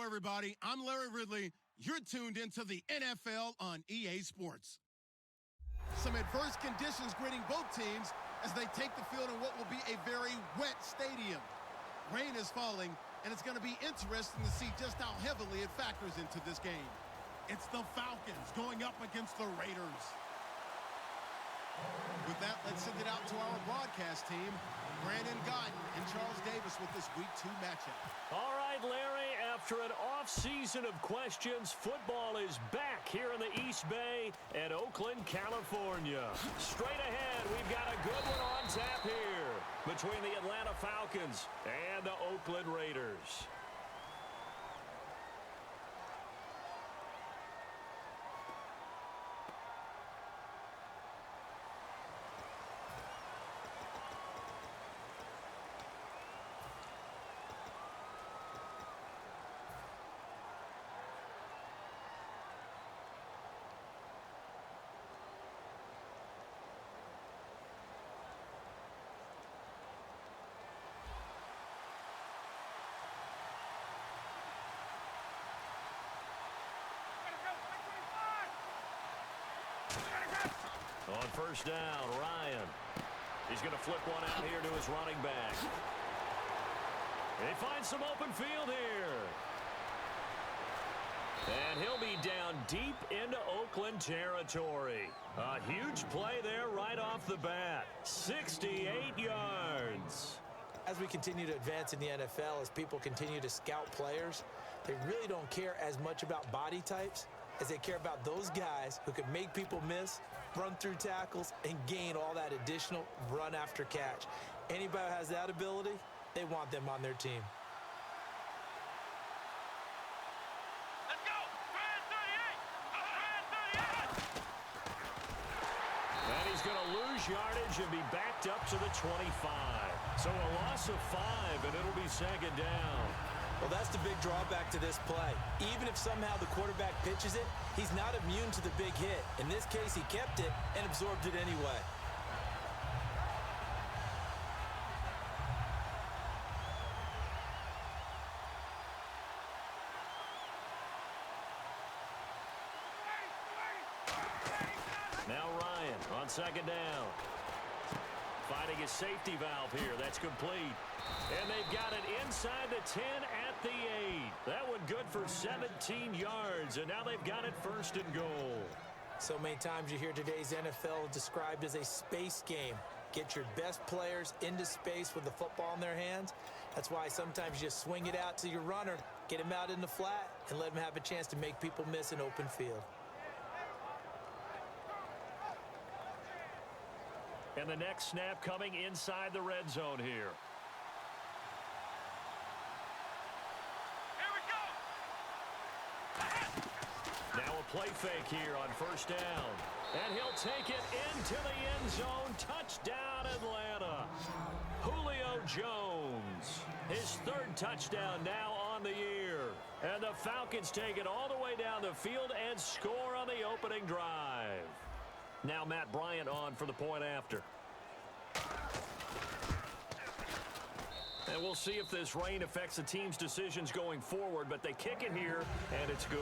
everybody. I'm Larry Ridley. You're tuned into the NFL on EA Sports. Some adverse conditions greeting both teams as they take the field in what will be a very wet stadium. Rain is falling, and it's going to be interesting to see just how heavily it factors into this game. It's the Falcons going up against the Raiders. With that, let's send it out to our broadcast team, Brandon Godden and Charles Davis with this Week 2 matchup. All right, Larry, after an off-season of questions, football is back here in the East Bay at Oakland, California. Straight ahead, we've got a good one on tap here between the Atlanta Falcons and the Oakland Raiders. On first down, Ryan. He's going to flip one out here to his running back. He finds some open field here. And he'll be down deep into Oakland territory. A huge play there right off the bat. 68 yards. As we continue to advance in the NFL, as people continue to scout players, they really don't care as much about body types as they care about those guys who can make people miss, run through tackles, and gain all that additional run after catch. Anybody who has that ability, they want them on their team. Let's go! 38! And he's going to lose yardage and be backed up to the 25. So a loss of 5, and it'll be second down. Well, that's the big drawback to this play. Even if somehow the quarterback pitches it, he's not immune to the big hit. In this case, he kept it and absorbed it anyway. Now Ryan on second down. Finding his safety valve here. That's complete. And they've got it inside the 10 at the 8. That one good for 17 yards, and now they've got it first and goal. So many times you hear today's NFL described as a space game. Get your best players into space with the football in their hands. That's why sometimes you just swing it out to your runner, get him out in the flat, and let him have a chance to make people miss an open field. And the next snap coming inside the red zone here. Now a play fake here on first down. And he'll take it into the end zone. Touchdown, Atlanta. Julio Jones. His third touchdown now on the year. And the Falcons take it all the way down the field and score on the opening drive. Now Matt Bryant on for the point after. And we'll see if this rain affects the team's decisions going forward, but they kick it here, and it's good.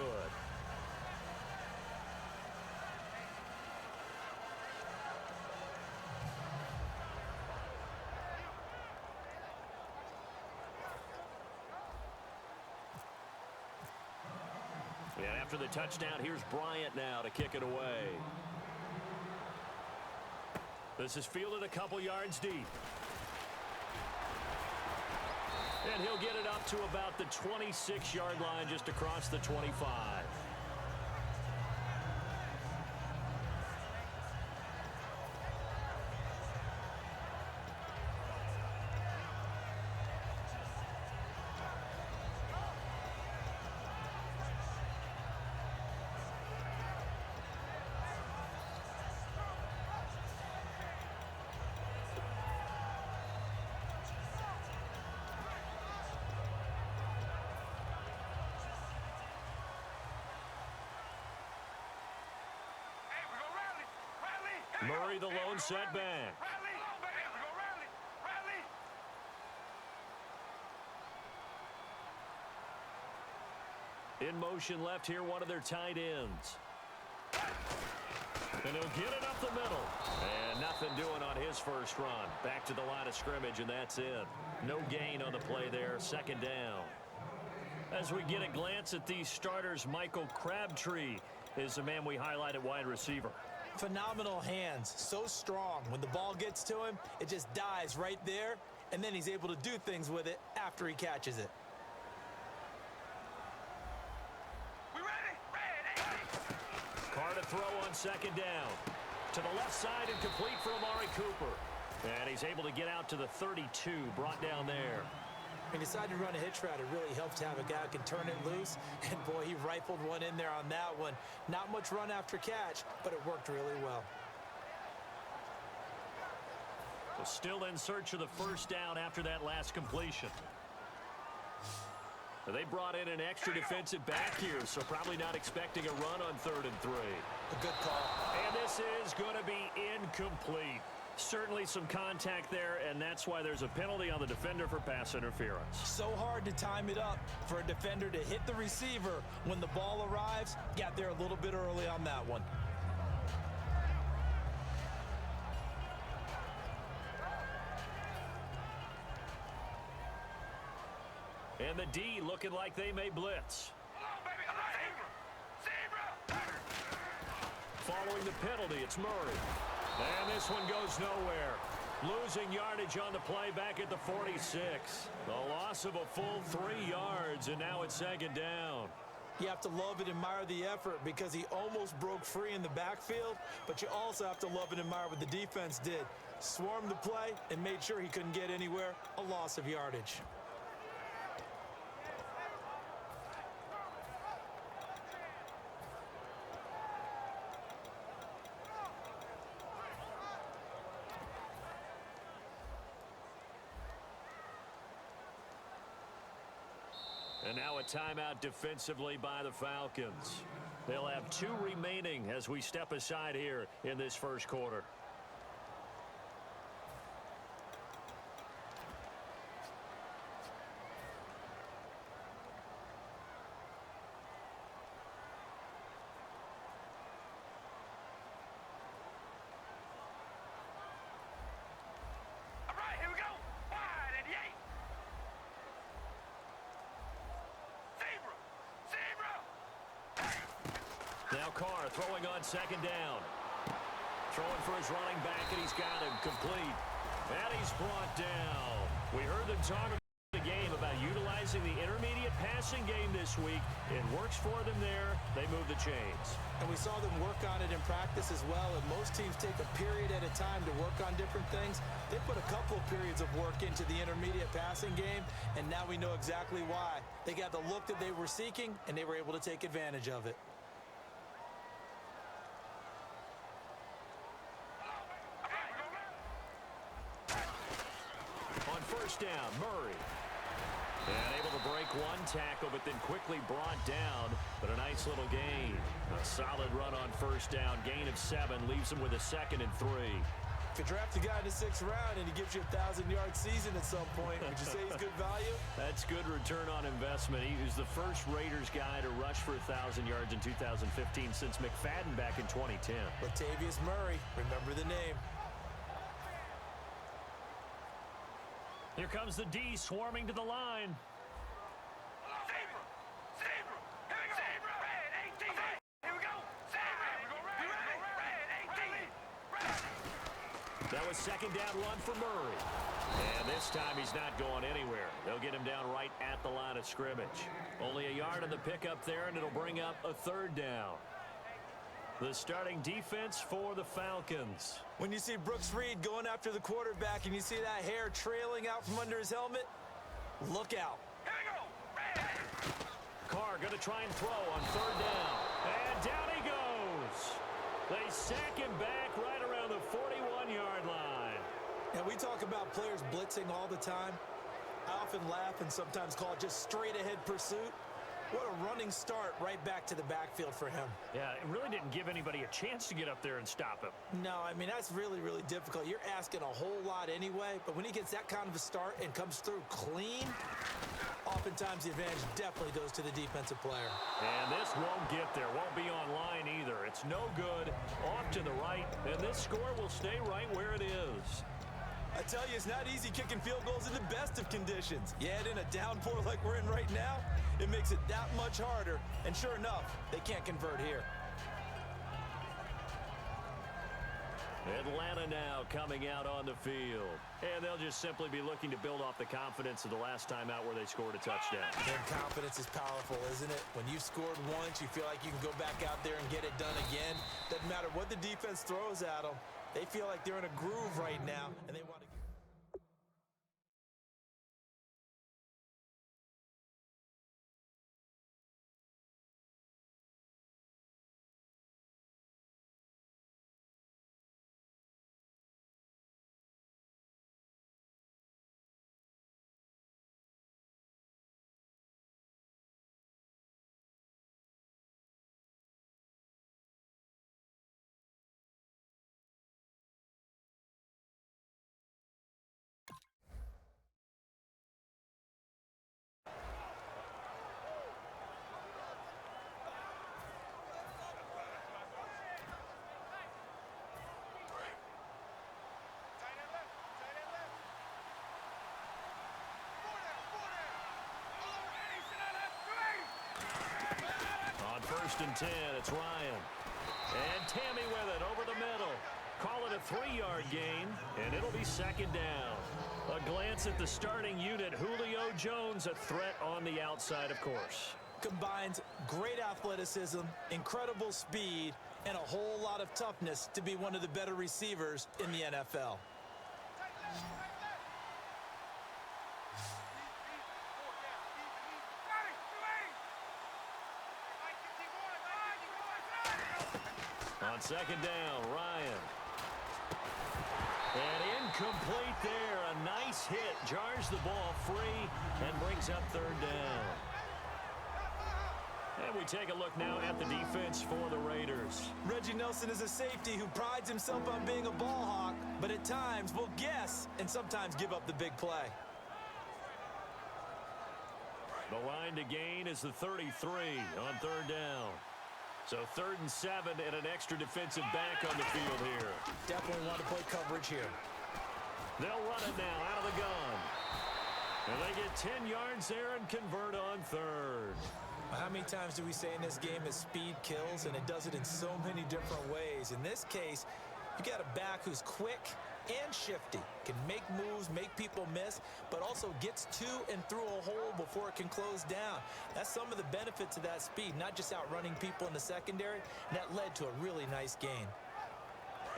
And after the touchdown, here's Bryant now to kick it away. This is fielded a couple yards deep. And he'll get it up to about the 26-yard line, just across the 25. Murray, the lone setback. In motion left here, one of their tight ends. And he'll get it up the middle. And nothing doing on his first run. Back to the line of scrimmage, and that's it. No gain on the play there, second down. As we get a glance at these starters, Michael Crabtree is the man we highlight at wide receiver. Phenomenal hands, so strong. When the ball gets to him, it just dies right there, and then he's able to do things with it after he catches it. Carr to throw on second down. To the left side and complete for Amari Cooper. And he's able to get out to the 32, brought down there. He decided to run a hitch route. It really helps to have a guy who can turn it loose. And, boy, he rifled one in there on that one. Not much run after catch, but it worked really well. Still in search of the first down after that last completion. They brought in an extra defensive back here, so probably not expecting a run on 3rd and 3. A good call. And this is going to be incomplete. Certainly some contact there, and that's why there's a penalty on the defender for pass interference. So hard to time it up for a defender to hit the receiver when the ball arrives. Got there a little bit early on that one. And the D looking like they may blitz. Following the penalty, it's Murray. And this one goes nowhere. Losing yardage on the play back at the 46. The loss of a full 3 yards, and now it's second down. You have to love and admire the effort because he almost broke free in the backfield, but you also have to love and admire what the defense did. Swarmed the play and made sure he couldn't get anywhere. A loss of yardage. And now a timeout defensively by the Falcons. They'll have 2 remaining as we step aside here in this first quarter. Now Carr throwing on second down. Throwing for his running back, and he's got him complete. And he's brought down. We heard them talk about the game about utilizing the intermediate passing game this week. It works for them there. They move the chains. And we saw them work on it in practice as well. And most teams take a period at a time to work on different things. They put a couple of periods of work into the intermediate passing game, and now we know exactly why. They got the look that they were seeking, and they were able to take advantage of it. First down, Murray. And able to break one tackle, but then quickly brought down. But a nice little gain. A solid run on first down. Gain of 7 leaves him with a 2nd and 3. If you draft a guy in the 6th round and he gives you a 1,000-yard season at some point, would you say he's good value? That's good return on investment. He was the first Raiders guy to rush for 1,000 yards in 2015 since McFadden back in 2010. Latavius Murray, remember the name. Here comes the D swarming to the line. That was second down run for Murray. And this time he's not going anywhere. They'll get him down right at the line of scrimmage. Only a yard on the pickup there, and it'll bring up a 3rd down. The starting defense for the Falcons. When you see Brooks Reed going after the quarterback and you see that hair trailing out from under his helmet, look out. Carr going to try and throw on 3rd down. And down he goes. They sack him back right around the 41-yard line. And we talk about players blitzing all the time. I often laugh and sometimes call it just straight-ahead pursuit. What a running start right back to the backfield for him. Yeah, it really didn't give anybody a chance to get up there and stop him. No, I mean, that's really, really difficult. You're asking a whole lot anyway, but when he gets that kind of a start and comes through clean, oftentimes the advantage definitely goes to the defensive player. And this won't get there. Won't be online either. It's no good. Off to the right, and this score will stay right where it is. I tell you, it's not easy kicking field goals in the best of conditions. You add in a downpour like we're in right now, it makes it that much harder. And sure enough, they can't convert here. Atlanta now coming out on the field. And they'll just simply be looking to build off the confidence of the last time out where they scored a touchdown. And confidence is powerful, isn't it? When you've scored once, you feel like you can go back out there and get it done again. Doesn't matter what the defense throws at them. They feel like they're in a groove right now, and they want to... First and 10, it's Ryan. And Tammy with it over the middle. Call it a 3-yard gain, and it'll be second down. A glance at the starting unit. Julio Jones, a threat on the outside, of course. Combines great athleticism, incredible speed, and a whole lot of toughness to be one of the better receivers in the NFL. On second down, Ryan. And incomplete there. A nice hit. Jars the ball free and brings up third down. And we take a look now at the defense for the Raiders. Reggie Nelson is a safety who prides himself on being a ball hawk, but at times will guess and sometimes give up the big play. The line to gain is the 33 on third down. So 3rd and 7 and an extra defensive back on the field here. Definitely want to play coverage here. They'll run it now out of the gun. And they get 10 yards there and convert on 3rd. How many times do we say in this game that speed kills, and it does it in so many different ways? In this case, you got a back who's quick and shifty, can make moves, make people miss, but also gets to and through a hole before it can close down. That's some of the benefits of that speed, not just outrunning people in the secondary, and that led to a really nice gain.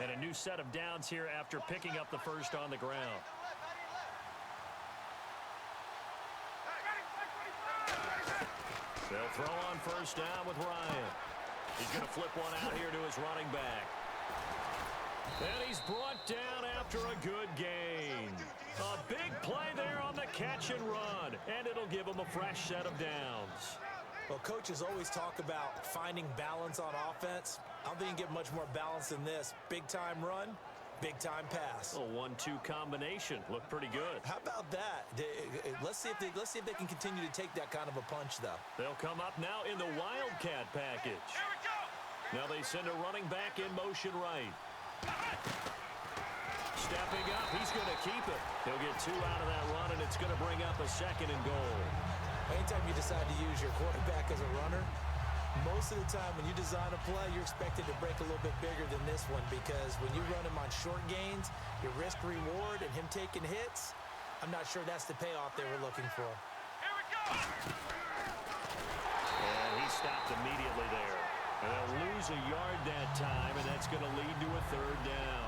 And a new set of downs here after picking up the first on the ground. They'll throw on first down with Ryan. He's going to flip one out here to his running back. And he's brought down after a good gain. A big play there on the catch and run, and it'll give him a fresh set of downs. Well, coaches always talk about finding balance on offense. I don't think you can get much more balance than this. Big-time run, big-time pass. A 1-2 combination. Looked pretty good. How about that? Let's see if they can continue to take that kind of a punch, though. They'll come up now in the Wildcat package. Now they send a running back in motion right. Stepping up, he's going to keep it. He'll get 2 out of that run, and it's going to bring up a 2nd and goal. Anytime you decide to use your quarterback as a runner, most of the time when you design a play, you're expected to break a little bit bigger than this one, because when you run him on short gains, your risk-reward and him taking hits, I'm not sure that's the payoff they were looking for. Here we go! And he stopped immediately there. And they'll lose a yard that time, and that's going to lead to a 3rd down.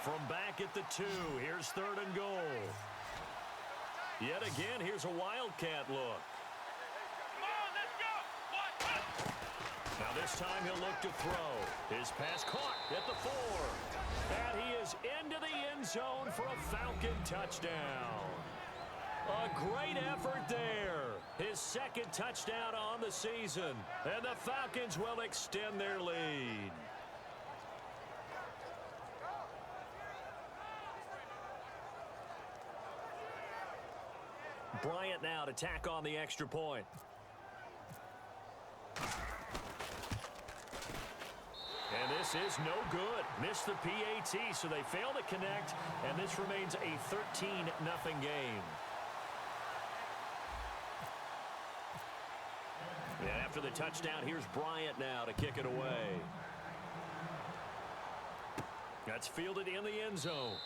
From back at the 2, here's 3rd and goal. Yet again, here's a Wildcat look. Come on, let's go. Now this time he'll look to throw. His pass caught at the 4. And he is into the end zone for a Falcon touchdown. A great effort there. His 2nd touchdown on the season. And the Falcons will extend their lead. Bryant now to tack on the extra point. And this is no good. Missed the PAT, so they fail to connect, and this remains a 13-0 game. And after the touchdown, here's Bryant now to kick it away. That's fielded in the end zone.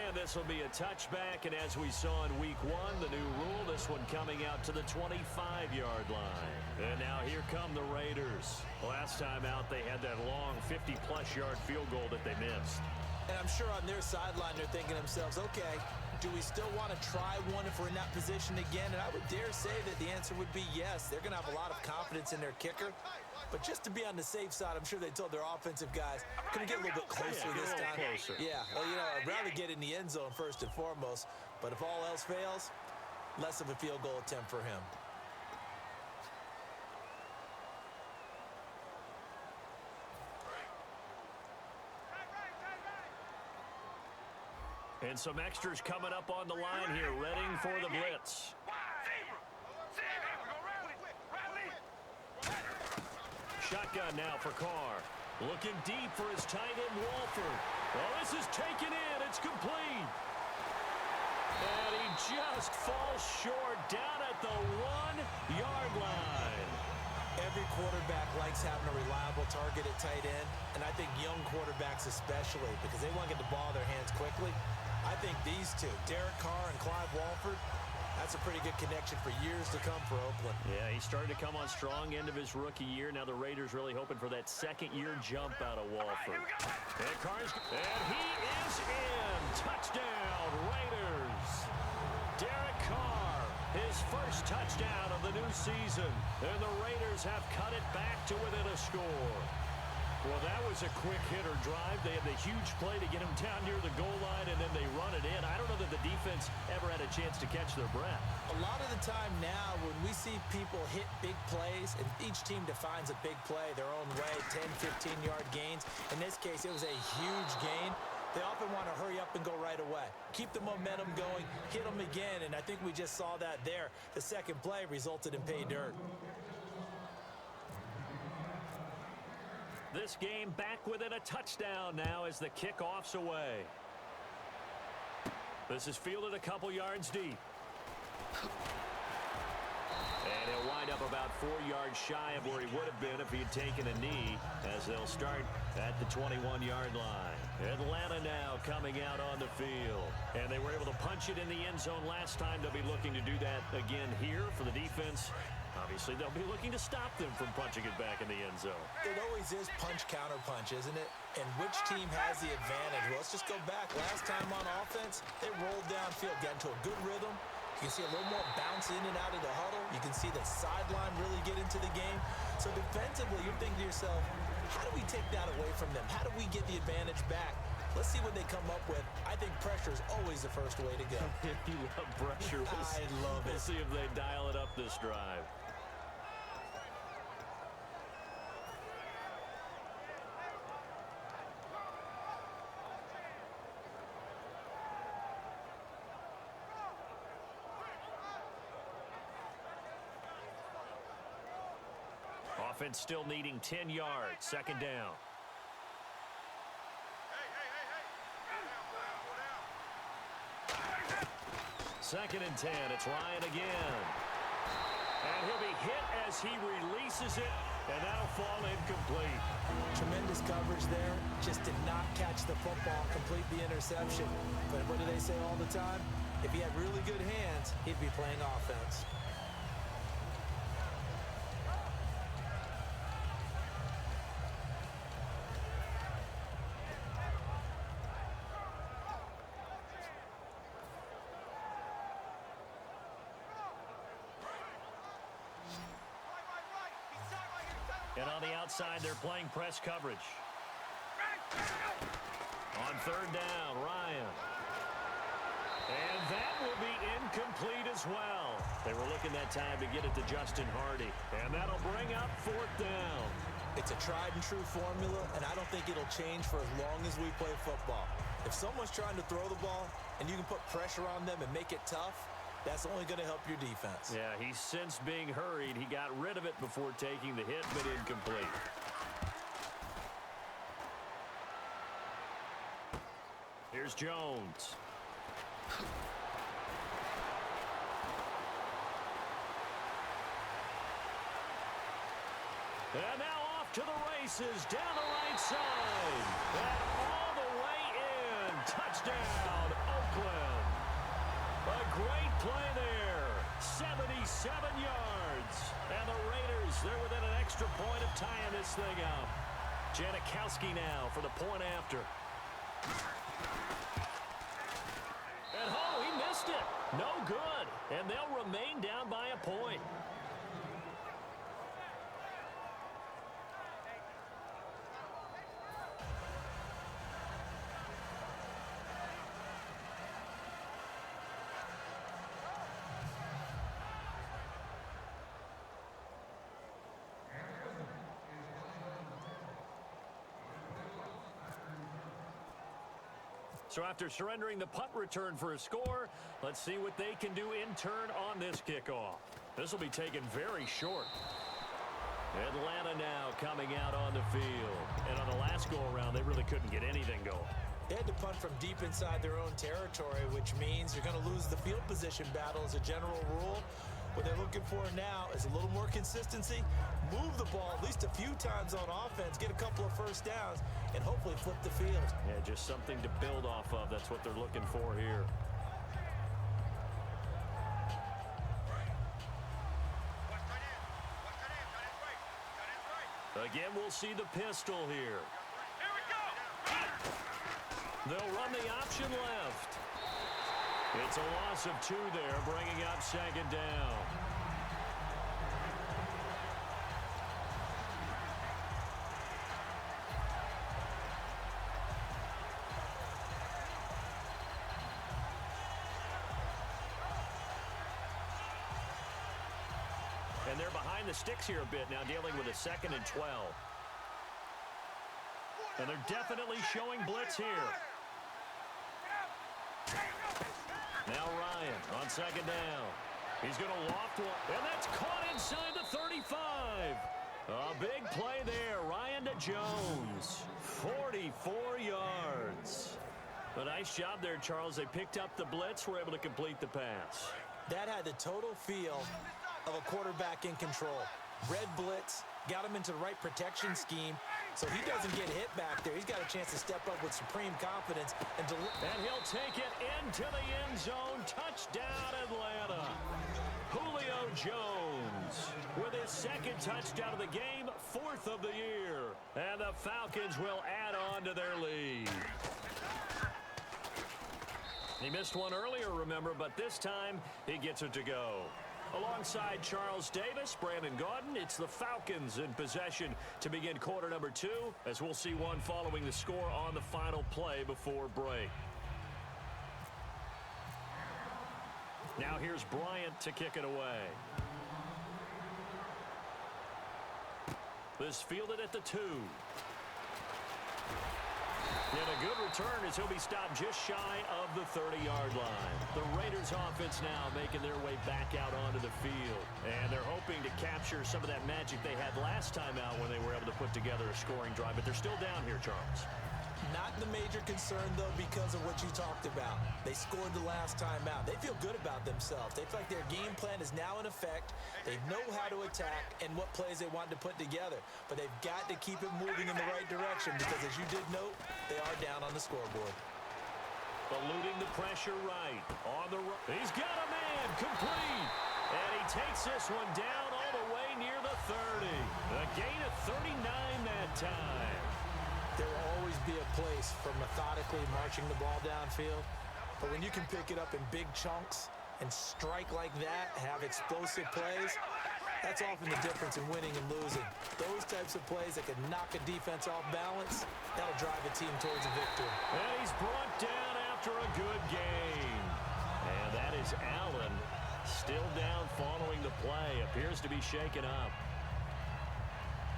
And this will be a touchback, and as we saw in week 1, the new rule, this one coming out to the 25-yard line. And now here come the Raiders. Last time out, they had that long 50-plus yard field goal that they missed. And I'm sure on their sideline, they're thinking to themselves, okay, do we still want to try one if we're in that position again? And I would dare say that the answer would be yes. They're going to have a lot of confidence in their kicker. But just to be on the safe side, I'm sure they told their offensive guys, can we get a little bit closer this time? Closer. Yeah, well, you know, I'd rather get in the end zone first and foremost. But if all else fails, less of a field goal attempt for him. And some extras coming up on the line here, readying for the blitz. Shotgun now for Carr. Looking deep for his tight end, Walford. Oh, this is taken in. It's complete. And he just falls short down at the 1-yard line. Every quarterback likes having a reliable target at tight end, and I think young quarterbacks especially, because they want to get the ball in their hands quickly. I think these two, Derek Carr and Clive Walford, that's a pretty good connection for years to come for Oakland. Yeah, he started to come on strong end of his rookie year. Now the Raiders really hoping for that second-year jump out of Walford. And he is in. Touchdown, Raiders. Derek Carr, his first touchdown of the new season. And the Raiders have cut it back to within a score. Well, that was a quick hitter drive. They had the huge play to get him down near the goal line, and then they run it in. I don't know that the defense ever had a chance to catch their breath. A lot of the time now when we see people hit big plays, and each team defines a big play their own way, 10, 15-yard gains. In this case, it was a huge gain. They often want to hurry up and go right away. Keep the momentum going, hit them again, and I think we just saw that there. The second play resulted in pay dirt. This game back within a touchdown now as the kickoff's away. This is fielded a couple yards deep. And he'll wind up about 4 yards shy of where he would have been if he had taken a knee, as they'll start at the 21-yard line. Atlanta now coming out on the field. And they were able to punch it in the end zone last time. They'll be looking to do that again here for the defense. Obviously, they'll be looking to stop them from punching it back in the end zone. It always is punch-counter-punch, isn't it? And which team has the advantage? Well, let's just go back. Last time on offense, they rolled downfield, got into a good rhythm. You can see a little more bounce in and out of the huddle. You can see the sideline really get into the game. So defensively, you're thinking to yourself, how do we take that away from them? How do we get the advantage back? Let's see what they come up with. I think pressure is always the first way to go. You love pressure. I love it. We'll see if they dial it up this drive. Offense still needing 10 yards. Second down. Second and 10. It's Ryan again. And he'll be hit as he releases it, and that'll fall incomplete. Tremendous coverage there. Just did not catch the football, complete the interception. But what do they say all the time? If he had really good hands, he'd be playing offense. And on the outside, they're playing press coverage. On third down, Ryan. And that will be incomplete as well. They were looking that time to get it to Justin Hardy. And that'll bring up fourth down. It's a tried-and-true formula, and I don't think it'll change for as long as we play football. If someone's trying to throw the ball and you can put pressure on them and make it tough, that's only going to help your defense. Yeah, he's since being hurried. He got rid of it before taking the hit, but incomplete. Here's Jones. And now off to the races, down the right side. And all the way in. Touchdown, Oakland. A great play there. 77 yards. And the Raiders, they're within an extra point of tying this thing up. Janikowski now for the point after. And oh, he missed it. No good. And they'll remain down by a point. So after surrendering the punt return for a score, let's see what they can do in turn on this kickoff. This will be taken very short. Atlanta now coming out on the field. And on the last go-around, they really couldn't get anything going. They had to punt from deep inside their own territory, which means you're going to lose the field position battle as a general rule. What they're looking for now is a little more consistency, move the ball at least a few times on offense, get a couple of first downs, and hopefully flip the field. Yeah, just something to build off of. That's what they're looking for here. Again, we'll see the pistol here. Here we go. They'll run the option left. It's a loss of 2 there, bringing up second down. And they're behind the sticks here a bit now, dealing with a 2nd and 12. And they're definitely showing blitz here. Now Ryan on second down. He's going to loft one, and that's caught inside the 35. A big play there. Ryan to Jones. 44 yards. A nice job there, Charles. They picked up the blitz, were able to complete the pass. That had the total feel of a quarterback in control. Red blitz, got him into the right protection scheme, so he doesn't get hit back there. He's got a chance to step up with supreme confidence. And he'll take it into the end zone. Touchdown, Atlanta. Julio Jones with his 2nd touchdown of the game, 4th of the year. And the Falcons will add on to their lead. He missed one earlier, remember, but this time he gets it to go. Alongside Charles Davis, Brandon Gaudin, it's the Falcons in possession to begin quarter number 2, as we'll see one following the score on the final play before break. Now here's Bryant to kick it away. This fielded at the 2. And a good return as he'll be stopped just shy of the 30-yard line. The Raiders offense now making their way back out onto the field. And they're hoping to capture some of that magic they had last time out when they were able to put together a scoring drive. But they're still down here, Charles. Not the major concern, though, because of what you talked about. They scored the last time out. They feel good about themselves. They feel like their game plan is now in effect. They know how to attack and what plays they want to put together. But they've got to keep it moving in the right direction because, as you did note, they are down on the scoreboard. Eluding the pressure right. On the right. He's got a man. Complete. And he takes this one down all the way near the 30. A gain of 39 that time. There will always be a place for methodically marching the ball downfield. But when you can pick it up in big chunks and strike like that, have explosive plays, That's often the difference in winning and losing. Those types of plays that can knock a defense off balance, that'll drive a team towards a victory. And he's brought down after a good game. And that is Allen, still down following the play. Appears to be shaken up.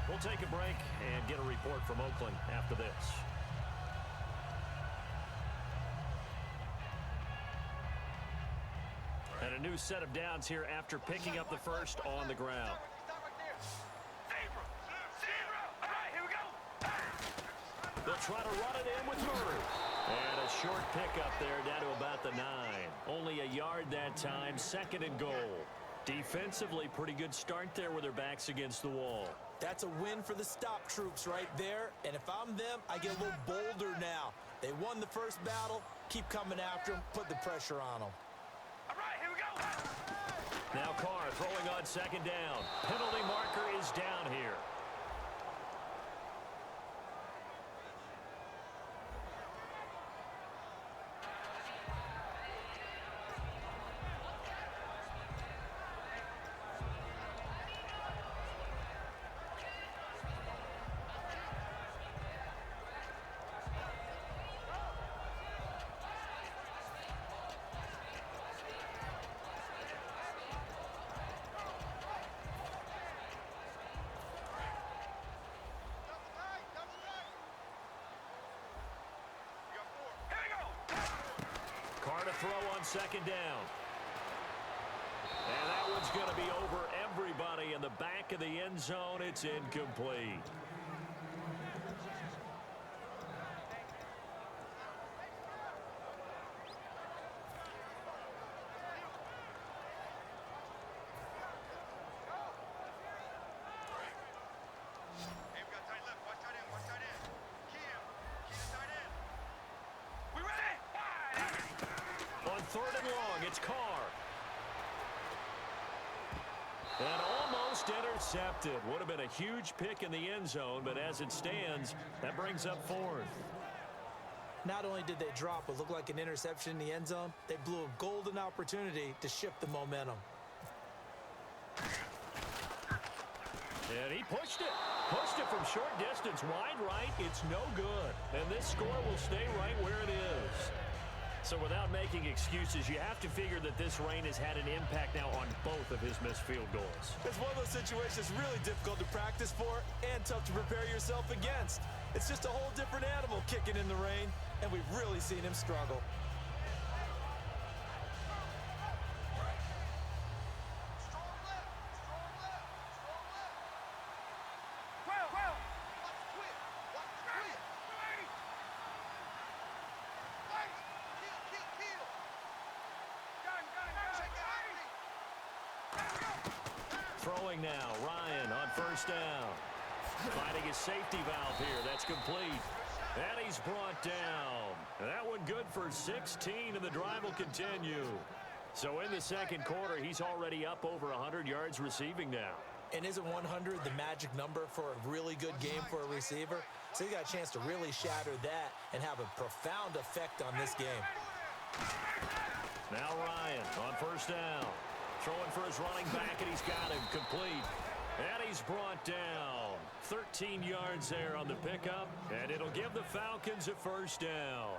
We'll take a break and get a report from Oakland after this. And a new set of downs here after picking up the first on the ground. They'll try to run it in with Murray. And a short pickup there down to about the 9. Only a yard that time, 2nd and goal. Defensively, pretty good start there with their backs against the wall. That's a win for the stop troops right there. And if I'm them, I get a little bolder now. They won the first battle. Keep coming after them. Put the pressure on them. All right, here we go. Now Carr throwing on 2nd down. Penalty marker is down here. Throw on 2nd down. And that one's going to be over everybody in the back of the end zone. It's incomplete. Third and long, it's Carr. And almost intercepted. Would have been a huge pick in the end zone, but as it stands, that brings up 4th. Not only did they drop what looked like an interception in the end zone, they blew a golden opportunity to shift the momentum. And he pushed it. Pushed it from short distance, wide right. It's no good. And this score will stay right where it is. So without making excuses, you have to figure that this rain has had an impact now on both of his missed field goals. It's one of those situations really difficult to practice for and tough to prepare yourself against. It's just a whole different animal kicking in the rain, and we've really seen him struggle. Throwing now, Ryan on 1st down. Finding his safety valve here. That's complete. And he's brought down. That one good for 16, and the drive will continue. So in the 2nd quarter, he's already up over 100 yards receiving now. And isn't 100 the magic number for a really good game for a receiver? So he got a chance to really shatter that and have a profound effect on this game. Now Ryan on 1st down. Throwing for his running back, and he's got him complete. And he's brought down. 13 yards there on the pickup, and it'll give the Falcons a 1st down.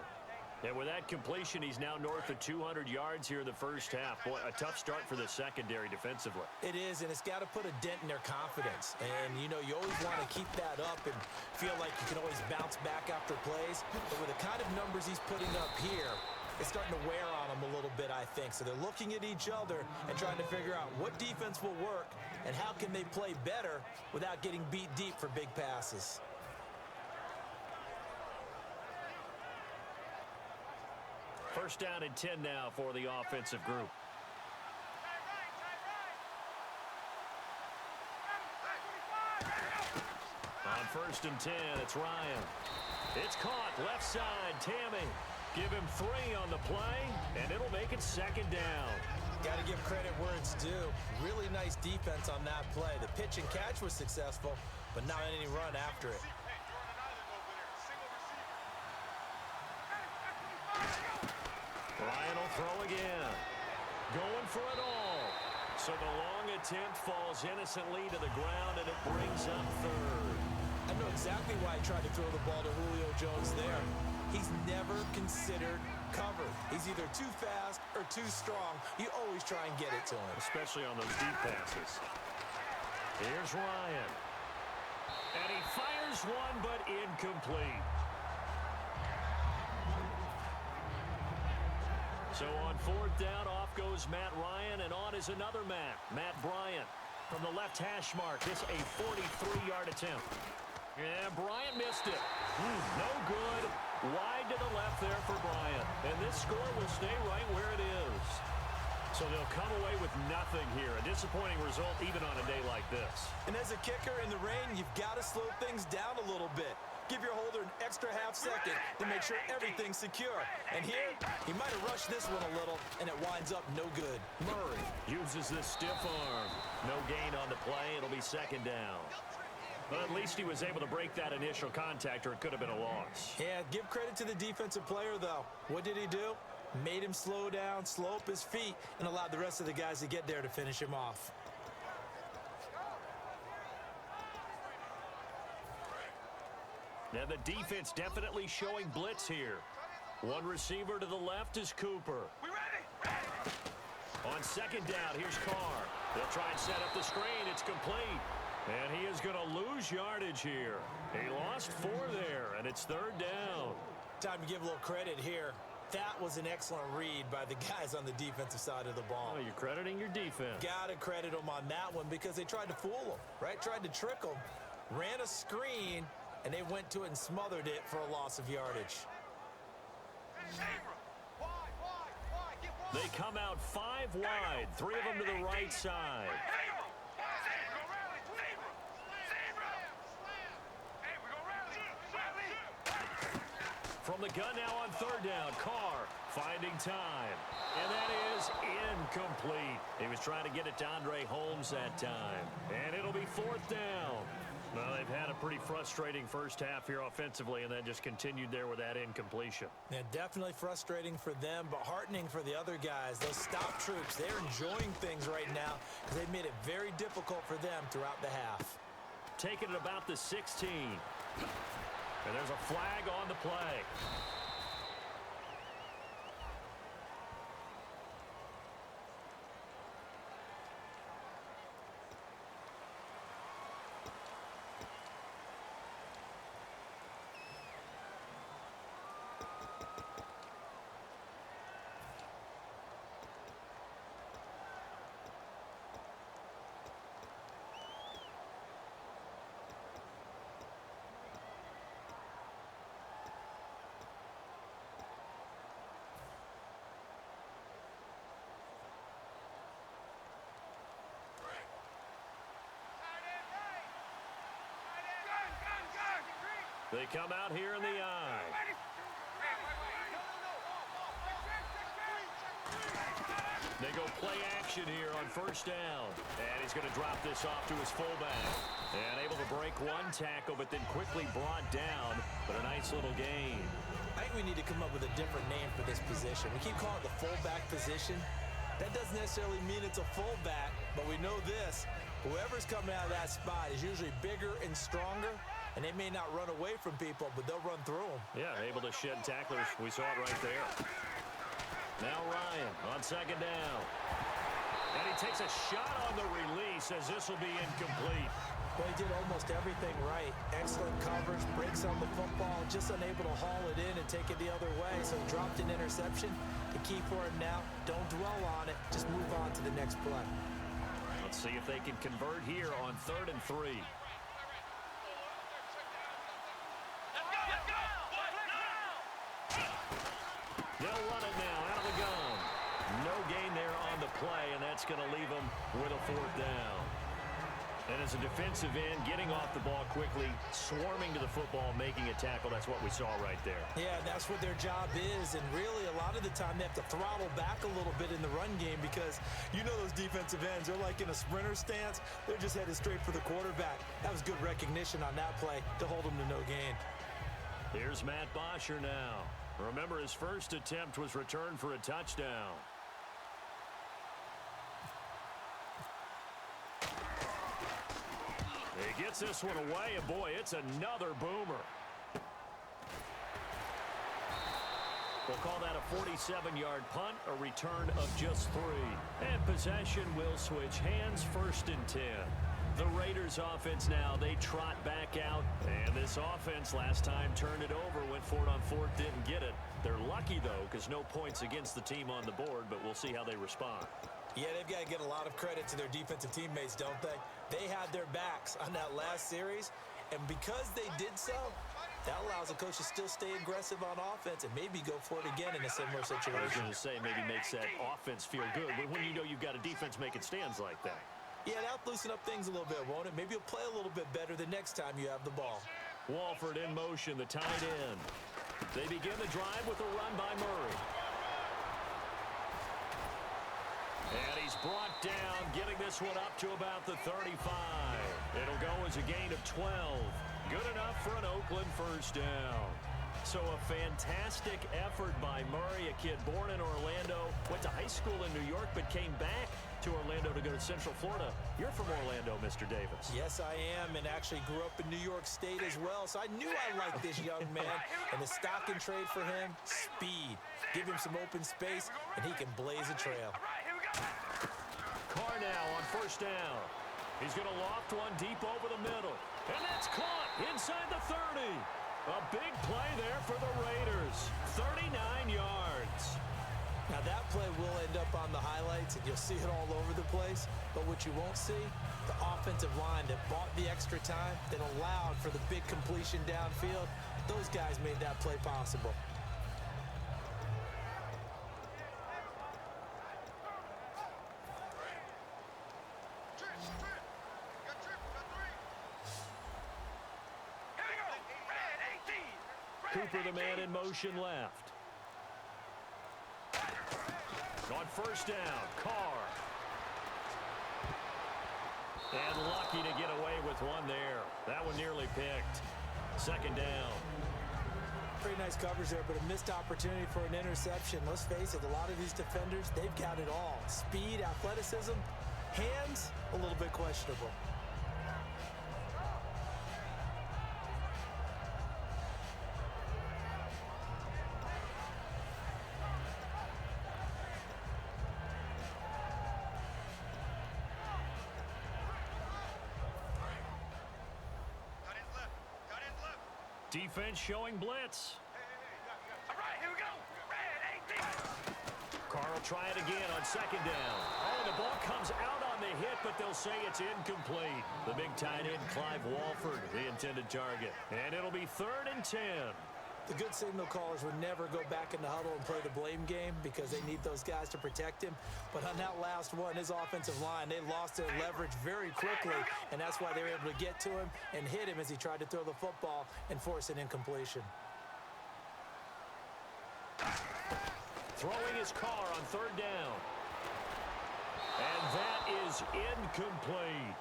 And with that completion, he's now north of 200 yards here in the first half. Boy, a tough start for the secondary defensively. It is, and it's got to put a dent in their confidence. And, you know, you always want to keep that up and feel like you can always bounce back after plays. But with the kind of numbers he's putting up here, it's starting to wear on them a little bit, I think. So they're looking at each other and trying to figure out what defense will work and how can they play better without getting beat deep for big passes. First down and 10 now for the offensive group. On 1st and 10, it's Ryan. It's caught, left side, Tammy. Give him 3 on the play, and it'll make it 2nd down. Got to give credit where it's due. Really nice defense on that play. The pitch and catch was successful, but not any run after it. Ryan will throw again. Going for it all. So the long attempt falls innocently to the ground, and it brings up third. I know exactly why he tried to throw the ball to Julio Jones there. He's never considered cover. He's either too fast or too strong. You always try and get it to him. Especially on those deep passes. Here's Ryan. And he fires one, but incomplete. So on fourth down, off goes Matt Ryan, and on is another Matt Bryant. From the left hash mark, this a 43-yard attempt. Yeah, Bryant missed it. No good. Wide to the left there for Bryant. And this score will stay right where it is. So they'll come away with nothing here. A disappointing result even on a day like this. And as a kicker in the rain, you've got to slow things down a little bit. Give your holder an extra half second to make sure everything's secure. And here, he might have rushed this one a little, and it winds up no good. Murray uses this stiff arm. No gain on the play. It'll be second down. But at least he was able to break that initial contact, or it could have been a loss. Yeah, give credit to the defensive player, though. What did he do? Made him slow down, slow up his feet, and allowed the rest of the guys to get there to finish him off. Now the defense definitely showing blitz here. One receiver to the left is Cooper. We ready? On second down, here's Carr. They'll try and set up the screen. It's complete. And he is going to lose yardage here. He lost 4 there, and it's third down. Time to give a little credit here. That was an excellent read by the guys on the defensive side of the ball. Oh, you're crediting your defense. Got to credit them on that one because they tried to fool them, right? Tried to trick them. Ran a screen, and they went to it and smothered it for a loss of yardage. They come out 5 wide, 3 of them to the right side. From the gun now on third down, Carr finding time. And that is incomplete. He was trying to get it to Andre Holmes that time. And it'll be fourth down. Well, they've had a pretty frustrating first half here offensively, and then just continued there with that incompletion. Yeah, definitely frustrating for them, but heartening for the other guys. Those stop troops, they're enjoying things right now because they've made it very difficult for them throughout the half. Taking it about the 16. And there's a flag on the play. They come out here in the eye. They go play action here on first down. And he's going to drop this off to his fullback. And able to break one tackle, but then quickly brought down. But a nice little gain. I think we need to come up with a different name for this position. We keep calling it the fullback position. That doesn't necessarily mean it's a fullback, but we know this. Whoever's coming out of that spot is usually bigger and stronger. And they may not run away from people, but they'll run through them. Yeah, able to shed tacklers. We saw it right there. Now Ryan on second down. And he takes a shot on the release as this will be incomplete. Well, he did almost everything right. Excellent coverage, breaks on the football, just unable to haul it in and take it the other way. So he dropped an interception. The key for him now, don't dwell on it. Just move on to the next play. Let's see if they can convert here on 3rd and 3. They'll run it now out of the gun. No gain there on the play, and that's going to leave them with a 4th down. And as a defensive end, getting off the ball quickly, swarming to the football, making a tackle, that's what we saw right there. Yeah, that's what their job is, and really a lot of the time they have to throttle back a little bit in the run game because you know those defensive ends, they're like in a sprinter stance. They're just headed straight for the quarterback. That was good recognition on that play to hold them to no gain. Here's Matt Bosher now. Remember, his first attempt was returned for a touchdown. He gets this one away, and boy, it's another boomer. We'll call that a 47-yard punt, a return of just 3. And possession will switch hands, 1st and 10. The Raiders offense now, they trot back out. And this offense last time turned it over, went for it on 4th, didn't get it. They're lucky, though, because no points against the team on the board, but we'll see how they respond. Yeah, they've got to get a lot of credit to their defensive teammates, don't they? They had their backs on that last series, and because they did so, that allows the coach to still stay aggressive on offense and maybe go for it again in a similar situation. I was going to say maybe makes that offense feel good, but when you know you've got a defense making stands like that. Yeah, that'll loosen up things a little bit, won't it? Maybe you'll play a little bit better the next time you have the ball. Walford in motion, the tight end. They begin the drive with a run by Murray. And he's brought down, getting this one up to about the 35. It'll go as a gain of 12. Good enough for an Oakland 1st down. So a fantastic effort by Murray, a kid born in Orlando, went to high school in New York, but came back to Orlando to go to Central Florida. You're from Orlando, Mr. Davis. Yes, I am, and actually grew up in New York State as well, so I knew I liked this young man. And the stock and trade for him, speed. Give him some open space, and he can blaze a trail. Carr now on 1st down. He's going to loft one deep over the middle. And that's caught inside the 30. A big play there for the Raiders. 39 yards. Now that play will end up on the highlights, and you'll see it all over the place. But what you won't see, the offensive line that bought the extra time, that allowed for the big completion downfield, those guys made that play possible. Cooper, the man in motion left. On 1st down, Carr. And lucky to get away with one there. That one nearly picked. 2nd down. Pretty nice coverage there, but a missed opportunity for an interception. Let's face it, a lot of these defenders, they've got it all. Speed, athleticism, hands, a little bit questionable. Defense showing blitz. All right, here we go. Red 18. Carr will try it again on 2nd down. Oh, the ball comes out on the hit, but they'll say it's incomplete. The big tight end, Clive Walford, the intended target. And it'll be 3rd and 10. The good signal callers would never go back in the huddle and play the blame game because they need those guys to protect him. But on that last one, his offensive line, they lost their leverage very quickly, and that's why they were able to get to him and hit him as he tried to throw the football and force an incompletion. Throwing his Carr on 3rd down. And that is incomplete.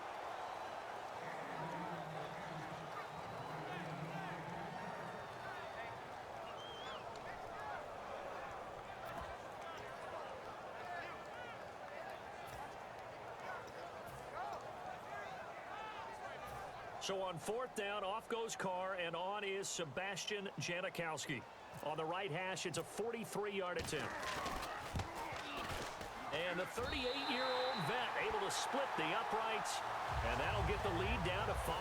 So on 4th down, off goes Carr, and on is Sebastian Janikowski. On the right hash, it's a 43-yard attempt. And the 38-year-old vet able to split the uprights, and that'll get the lead down to 5.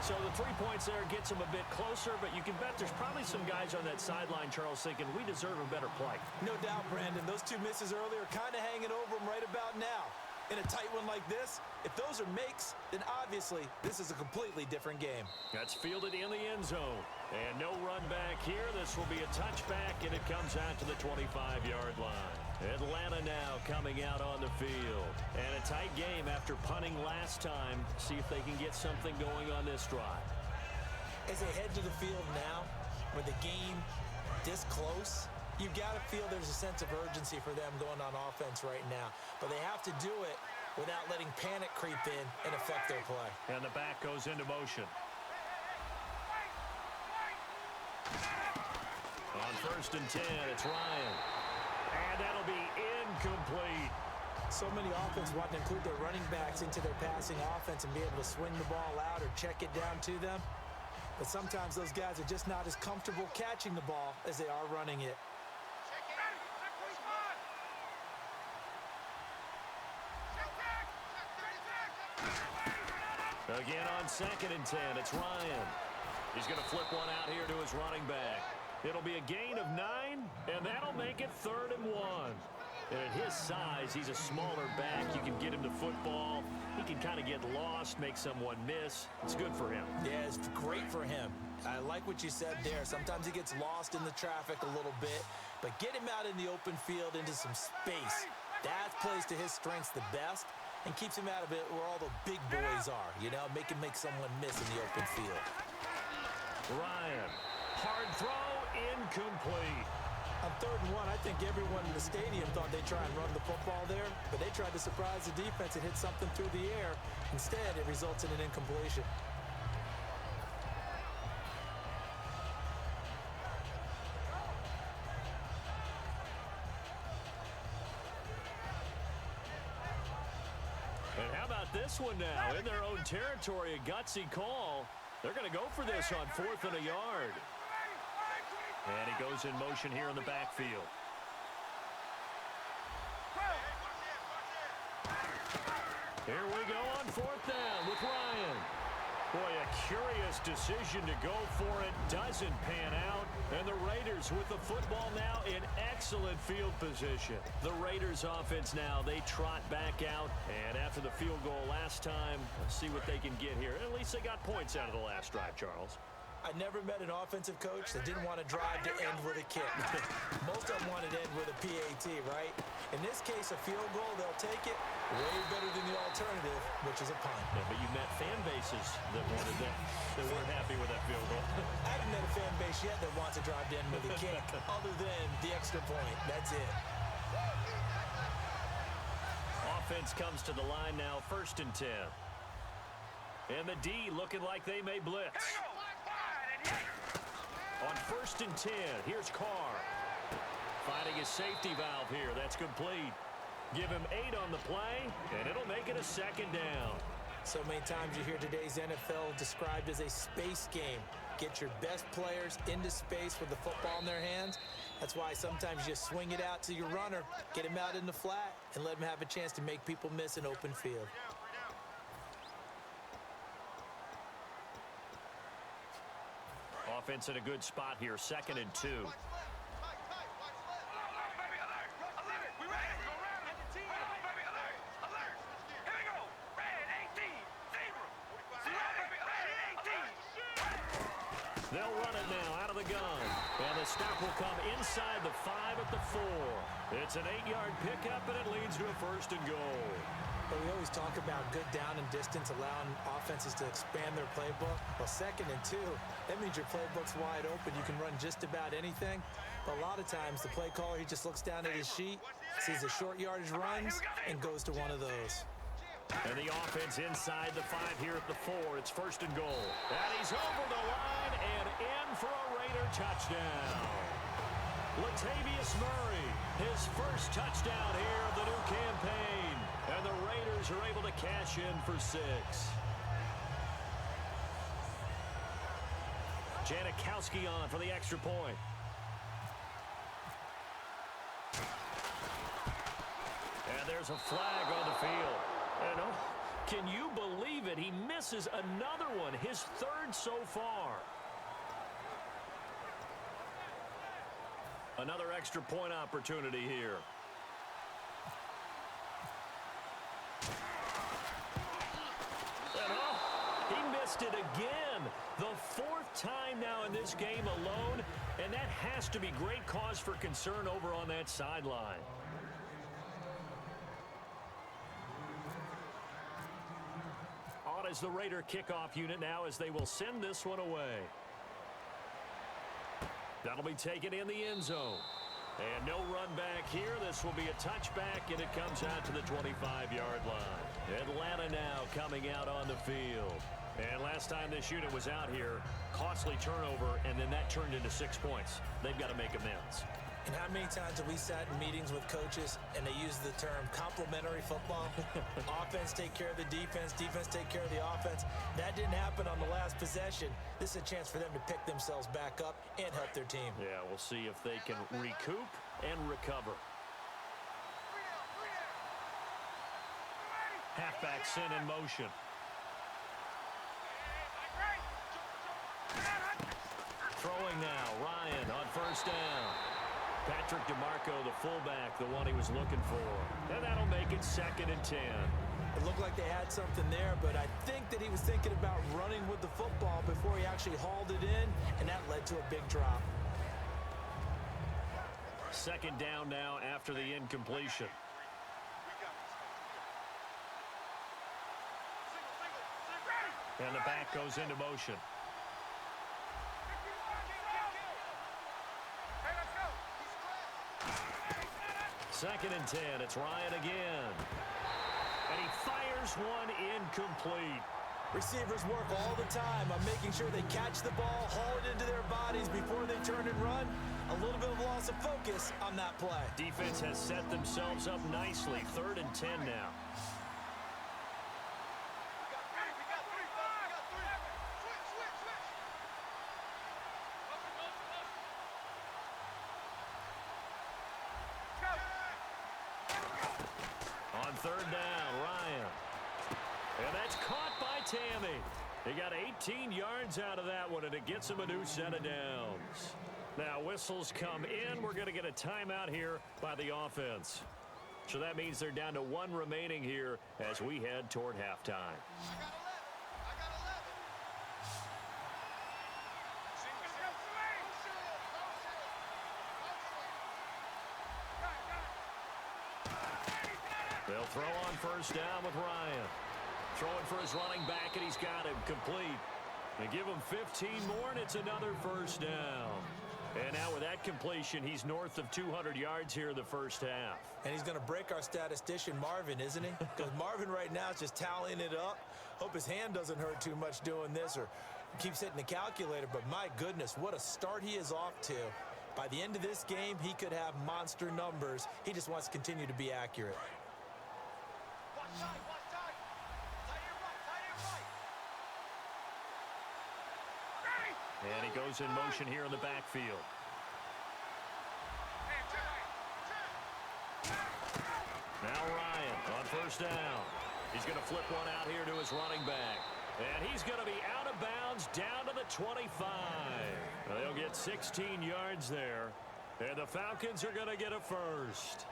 So the 3 points there gets them a bit closer, but you can bet there's probably some guys on that sideline, Charles, thinking we deserve a better play. No doubt, Brandon. Those 2 misses earlier are kind of hanging over them right about now. In a tight one like this, if those are makes, then obviously this is a completely different game. That's fielded in the end zone. And no run back here. This will be a touchback, and it comes out to the 25-yard line. Atlanta now coming out on the field. And a tight game after punting last time. See if they can get something going on this drive. As they head to the field now, with the game this close, you've got to feel there's a sense of urgency for them going on offense right now. But they have to do it without letting panic creep in and affect their play. And the back goes into motion. On 1st and 10, it's Ryan. And that'll be incomplete. So many offenses want to include their running backs into their passing offense and be able to swing the ball out or check it down to them. But sometimes those guys are just not as comfortable catching the ball as they are running it. Again on 2nd and 10, it's Ryan. He's going to flip one out here to his running back. It'll be a gain of 9, and that'll make it 3rd and 1. And at his size, he's a smaller back. You can get him the football. He can kind of get lost, make someone miss. It's good for him. Yeah, it's great for him. I like what you said there. Sometimes he gets lost in the traffic a little bit, but get him out in the open field into some space. That plays to his strengths the best and keeps him out of it where all the big boys are, you know, make him make someone miss in the open field. Ryan, hard throw, incomplete. On 3rd and 1, I think everyone in the stadium thought they'd try and run the football there, but they tried to surprise the defense and hit something through the air. Instead, it results in an incompletion. And how about this one now? In their own territory, a gutsy call. They're going to go for this on 4th and a yard. And he goes in motion here in the backfield. Here we go on 4th down with Ryan. Boy, a curious decision to go for it. Doesn't pan out. And the Raiders with the football now in excellent field position. The Raiders offense now, they trot back out. And after the field goal last time, let's see what they can get here. At least they got points out of the last drive, Charles. I never met an offensive coach that didn't want to drive to end with a kick. Most of them wanted to end with a PAT, right? In this case, a field goal, they'll take it way better than the alternative, which is a punt. Yeah, but you've met fan bases that wanted that, that weren't happy with that field goal. I haven't met a fan base yet that wants to drive to end with a kick, other than the extra point. That's it. Offense comes to the line now, 1st and 10. And the D looking like they may blitz. On 1st and 10, here's Carr. Finding his safety valve here. That's complete. Give him 8 on the play, and it'll make it a 2nd down. So many times you hear today's NFL described as a space game. Get your best players into space with the football in their hands. That's why sometimes you just swing it out to your runner, get him out in the flat, and let him have a chance to make people miss an open field. Offense in a good spot here, 2nd and 2. They'll run it now out of the gun. And the stop will come inside the 5 at the 4. It's an 8-yard pickup, and it leads to a 1st and goal. But we always talk about good down and distance, allowing offenses to expand their playbook. Well, 2nd and 2, that means your playbook's wide open. You can run just about anything. But a lot of times, the play caller, he just looks down at his sheet, sees the short yardage runs, and goes to one of those. And the offense inside the 5 here at the 4. It's 1st and goal. And he's over the line and in for a Raider touchdown. Latavius Murray, his first touchdown here of the new campaign. And the Raiders are able to cash in for 6. Janikowski on for the extra point. And there's a flag on the field. And can you believe it? He misses another one, his 3rd so far. Another extra point opportunity here. And he missed it again. The 4th time now in this game alone, and that has to be great cause for concern over on that sideline. On is the Raider kickoff unit now as they will send this one away. That'll be taken in the end zone. And no run back here. This will be a touchback, and it comes out to the 25-yard line. Atlanta now coming out on the field. And last time this unit was out here, costly turnover, and then that turned into 6 points. They've got to make amends. And how many times have we sat in meetings with coaches and they use the term complementary football? Offense take care of the defense, defense take care of the offense. That didn't happen on the last possession. This is a chance for them to pick themselves back up and help their team. Yeah, we'll see if they can recoup and recover. Halfback sent in motion. Throwing now, Ryan on first down. Patrick DeMarco, the fullback, the one he was looking for. And that'll make it 2nd and 10. It looked like they had something there, but I think that he was thinking about running with the football before he actually hauled it in, and that led to a big drop. 2nd down now after the incompletion. And the back goes into motion. Second and 10. It's Ryan again. And he fires one incomplete. Receivers work all the time on making sure they catch the ball, haul it into their bodies before they turn and run. A little bit of loss of focus on that play. Defense has set themselves up nicely. 3rd and 10 now. On 3rd down, Ryan. And that's caught by Tammy. He got 18 yards out of that one, and it gets him a new set of downs. Now, whistles come in. We're going to get a timeout here by the offense. So that means they're down to 1 remaining here as we head toward halftime. They'll throw on first down with Ryan. Throwing for his running back, and he's got him complete. They give him 15 more, and it's another first down. And now with that completion, he's north of 200 yards here in the first half. And he's going to break our statistician, Marvin, isn't he? Because Marvin right now is just tallying it up. Hope his hand doesn't hurt too much doing this or keeps hitting the calculator. But my goodness, what a start he is off to. By the end of this game, he could have monster numbers. He just wants to continue to be accurate. And he goes in motion here in the backfield. Now Ryan on first down. He's going to flip one out here to his running back. And he's going to be out of bounds down to the 25. They'll get 16 yards there. And the Falcons are going to get a first.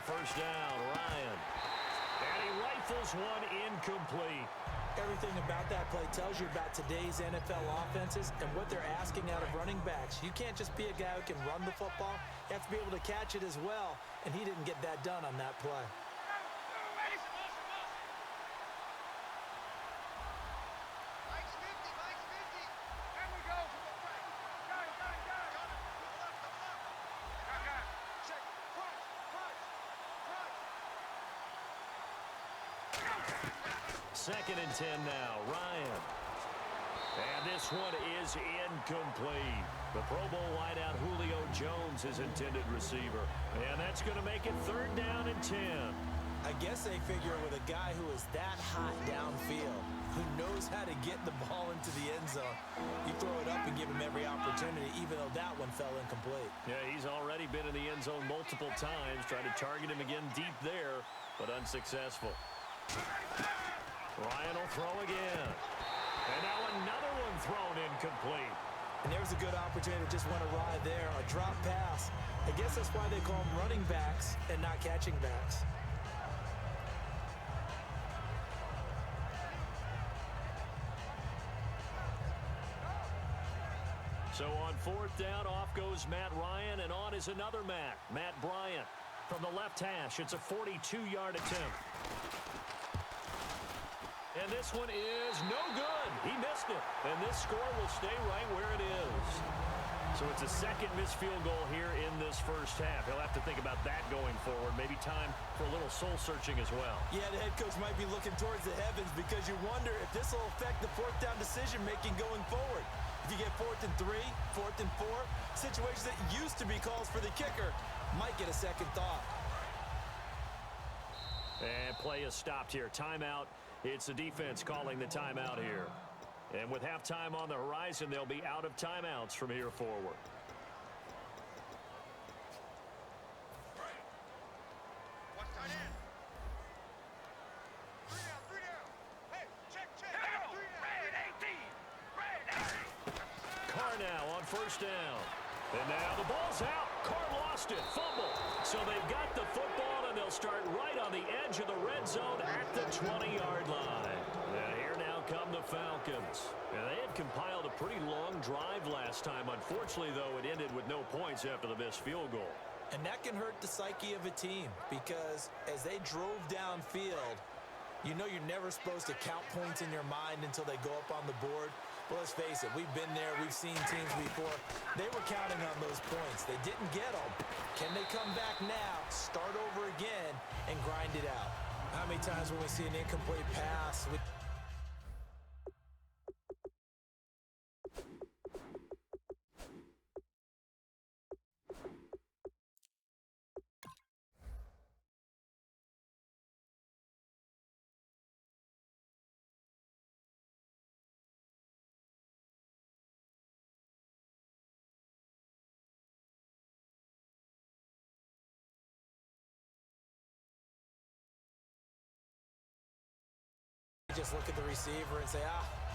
First down, Ryan. And he rifles one incomplete. Everything about that play tells you about today's NFL offenses and what they're asking out of running backs. You can't just be a guy who can run the football. You have to be able to catch it as well, and he didn't get that done on that play. Second and 10 now, Ryan. And this one is incomplete. The Pro Bowl wideout Julio Jones, his intended receiver. And that's going to make it 3rd down and 10. I guess they figure with a guy who is that hot downfield, who knows how to get the ball into the end zone, you throw it up and give him every opportunity, even though that one fell incomplete. Yeah, he's already been in the end zone multiple times, trying to target him again deep there, but unsuccessful. Ryan will throw again. And now another one thrown incomplete. And there's a good opportunity. Just went awry there. A drop pass. I guess that's why they call them running backs and not catching backs. So on fourth down, off goes Matt Ryan, and on is another Matt Bryant. From the left hash, it's a 42-yard attempt. And this one is no good. He missed it. And this score will stay right where it is. So it's a second missed field goal here in this first half. He'll have to think about that going forward. Maybe time for a little soul-searching as well. Yeah, the head coach might be looking towards the heavens because you wonder if this will affect the fourth down decision-making going forward. If you get 4th and 3, 4th and 4, situations that used to be calls for the kicker might get a second thought. And play is stopped here. Timeout. It's the defense calling the timeout here. And with halftime on the horizon, they'll be out of timeouts from here forward. Carr now on first down. And now the ball's out. Carr lost it. Fumble. So they've got the football, and they'll start right on the edge of the red zone at the 20-yard line. And here now come the Falcons. And they had compiled a pretty long drive last time. Unfortunately, though, it ended with no points after the missed field goal. And that can hurt the psyche of a team because as they drove downfield, you know you're never supposed to count points in your mind until they go up on the board. Well, let's face it, we've been there, we've seen teams before. They were counting on those points. They didn't get them. Can they come back now, start over again, and grind it out? How many times when we see an incomplete pass, just look at the receiver and say,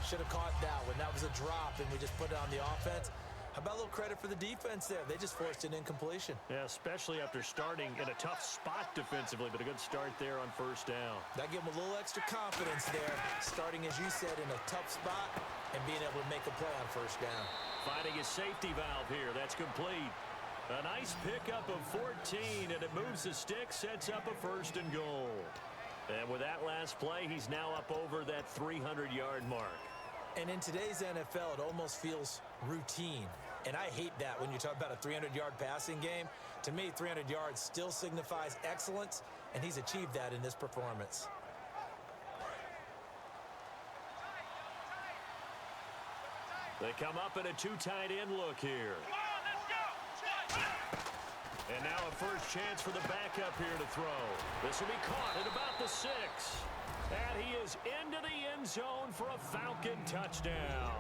should have caught that one. That was a drop, and we just put it on the offense. How about a little credit for the defense there? They just forced an incompletion. Yeah, especially after starting in a tough spot defensively, but a good start there on first down. That gave them a little extra confidence there, starting, as you said, in a tough spot and being able to make a play on first down. Finding his safety valve here. That's complete. A nice pickup of 14, and it moves the stick, sets up a 1st and goal. And with that last play, he's now up over that 300-yard mark. And in today's NFL, it almost feels routine. And I hate that when you talk about a 300-yard passing game. To me, 300 yards still signifies excellence, and he's achieved that in this performance. They come up in a 2 tight end look here. And now a first chance for the backup here to throw. This will be caught at about the 6. And he is into the end zone for a Falcon touchdown.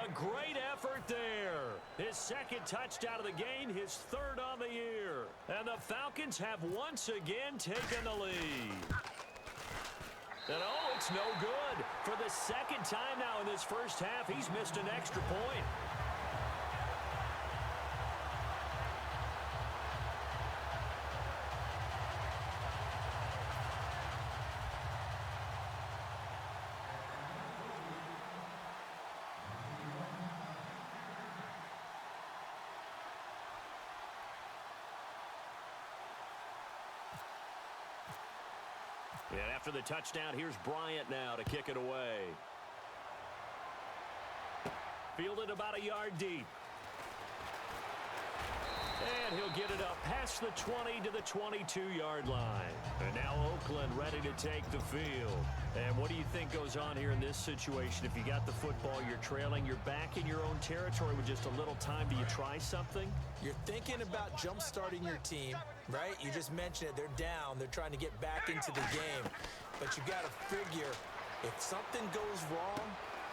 A great effort there. His 2nd touchdown of the game, his 3rd on the year. And the Falcons have once again taken the lead. And it's no good. For the 2nd time now in this first half, he's missed an extra point. And after the touchdown, here's Bryant now to kick it away. Fielded about a yard deep. And he'll get it up past the 20 to the 22-yard line. And now Oakland ready to take the field. And what do you think goes on here in this situation? If you got the football, you're trailing, you're back in your own territory with just a little time. Do you try something? You're thinking about jump-starting your team, right? You just mentioned it. They're down. They're trying to get back into the game. But you got to figure if something goes wrong,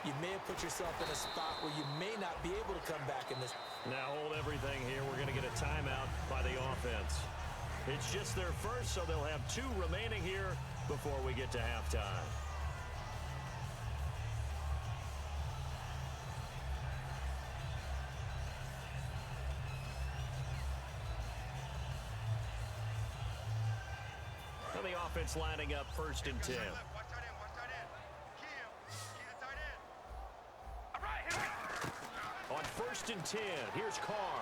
you may have put yourself in a spot where you may not be able to come back in this. Now hold everything here. We're going to get a timeout by the offense. It's just their first, so they'll have 2 remaining here before we get to halftime. And the offense lining up 1st and 10. On 1st and 10. Here's Carr.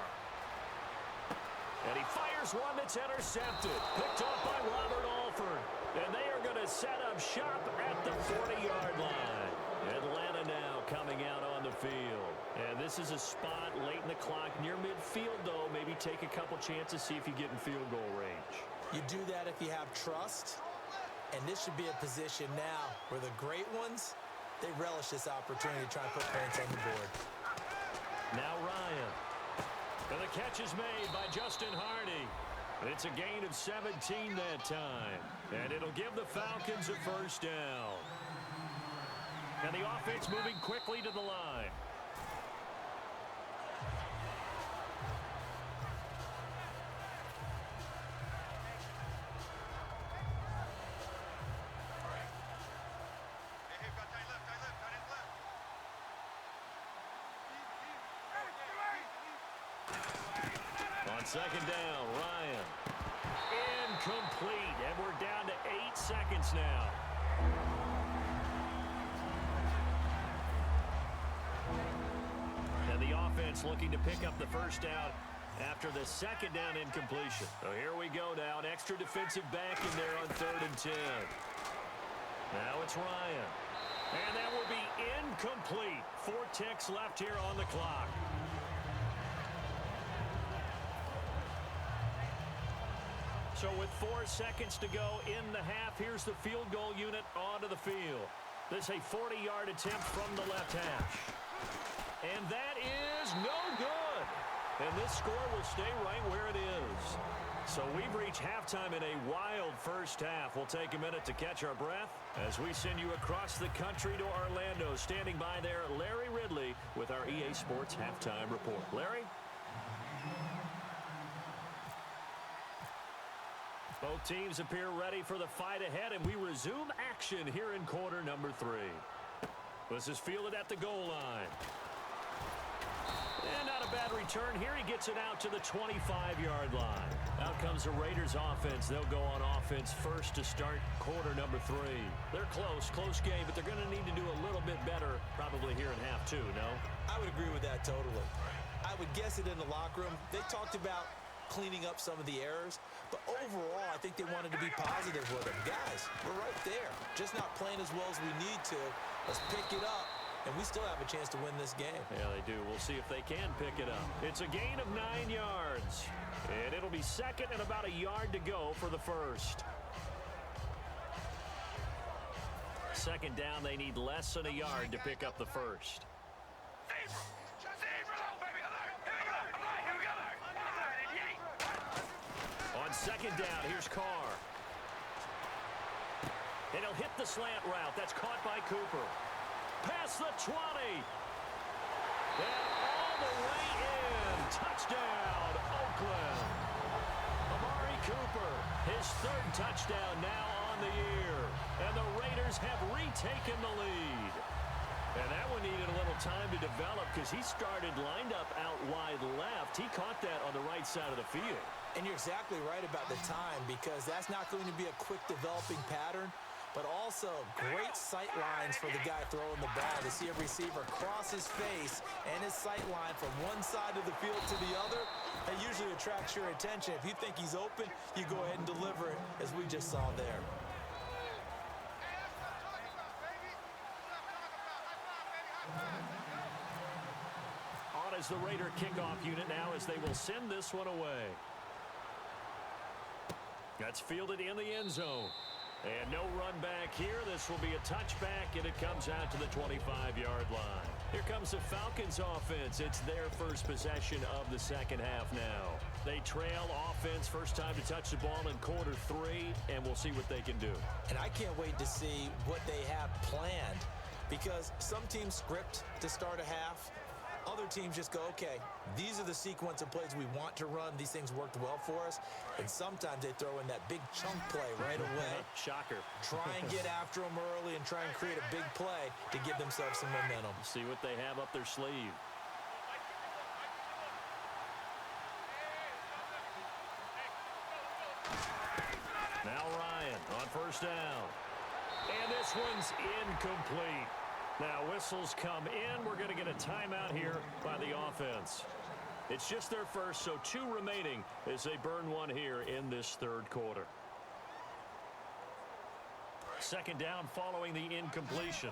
And he fires one that's intercepted. Picked off by Robert Alford. And they are going to set up shop at the 40-yard line. Atlanta now coming out on the field. And this is a spot late in the clock near midfield, though. Maybe take a couple chances, see if you get in field goal range. You do that if you have trust. And this should be a position now where the great ones, they relish this opportunity to try and put points on the board. Now Ryan. And the catch is made by Justin Hardy. It's a gain of 17 that time. And it'll give the Falcons a 1st down. And the offense moving quickly to the line. On 2nd down, Ryan. Incomplete, and we're down to 8 seconds now. And the offense looking to pick up the 1st down after the 2nd down incompletion. So here we go now, an extra defensive back in there on 3rd and 10. Now it's Ryan. And that will be incomplete. 4 ticks left here on the clock. So with 4 seconds to go in the half, here's the field goal unit onto the field. This is a 40-yard attempt from the left hash. And that is no good. And this score will stay right where it is. So we've reached halftime in a wild 1st half. We'll take a minute to catch our breath as we send you across the country to Orlando. Standing by there, Larry Ridley with our EA Sports Halftime Report. Larry? Both teams appear ready for the fight ahead, and we resume action here in quarter number 3. This is fielded at the goal line. And not a bad return here. He gets it out to the 25-yard line. Out comes the Raiders offense. They'll go on offense first to start quarter number 3. They're close game, but they're going to need to do a little bit better probably here in half 2, no? I would agree with that totally. I would guess it in the locker room. They talked about cleaning up some of the errors, but overall I think they wanted to be positive with them. Guys, we're right there, just not playing as well as we need to. Let's pick it up, and we still have a chance to win this game. Yeah, they do. We'll see if they can pick it up. It's a gain of 9 yards, and it'll be 2nd and about a yard to go for the 1st. 2nd down, they need less than a yard to pick up the 1st. On 2nd down, here's Carr. And he'll hit the slant route. That's caught by Cooper. Past the 20. And all the way in. Touchdown, Oakland. Amari Cooper, his 3rd touchdown now on the year. And the Raiders have retaken the lead. And that one needed a little time to develop because he started lined up out wide left. He caught that on the right side of the field. And you're exactly right about the time because that's not going to be a quick developing pattern, but also great sight lines for the guy throwing the ball to see a receiver cross his face and his sight line from one side of the field to the other. That usually attracts your attention. If you think he's open, you go ahead and deliver it, as we just saw there. On is the Raider kickoff unit now as they will send this one away. That's fielded in the end zone. And no run back here. This will be a touchback, and it comes out to the 25-yard line. Here comes the Falcons offense. It's their first possession of the 2nd half now. They trail offense, first time to touch the ball in quarter 3, and we'll see what they can do. And I can't wait to see what they have planned because some teams script to start a half. Other teams just go, okay, these are the sequence of plays we want to run. These things worked well for us. And sometimes they throw in that big chunk play right away. Shocker. Try and get after them early and try and create a big play to give themselves some momentum. See what they have up their sleeve. Now Ryan on 1st down. And this one's incomplete. Now whistles come in. We're going to get a timeout here by the offense. It's just their first, so 2 remaining as they burn one here in this third quarter. Second down following the incompletion.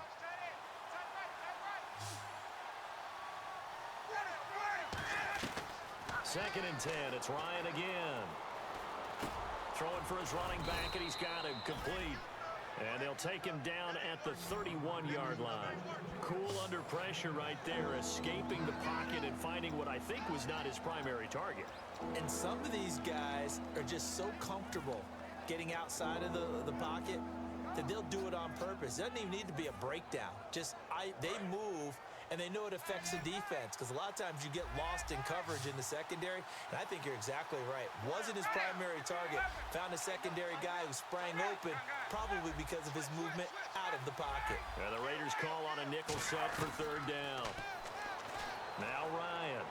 Second and 10. It's Ryan again. Throwing for his running back, and he's got him complete. And they'll take him down at the 31-yard line. Cool under pressure right there, escaping the pocket and finding what I think was not his primary target. And some of these guys are just so comfortable getting outside of the pocket that they'll do it on purpose. It doesn't even need to be a breakdown. They move, and they know it affects the defense, because a lot of times you get lost in coverage in the secondary, and I think you're exactly right. Wasn't his primary target. Found a secondary guy who sprang open, probably because of his movement out of the pocket. And the Raiders call on a nickel set for third down. Now Ryan.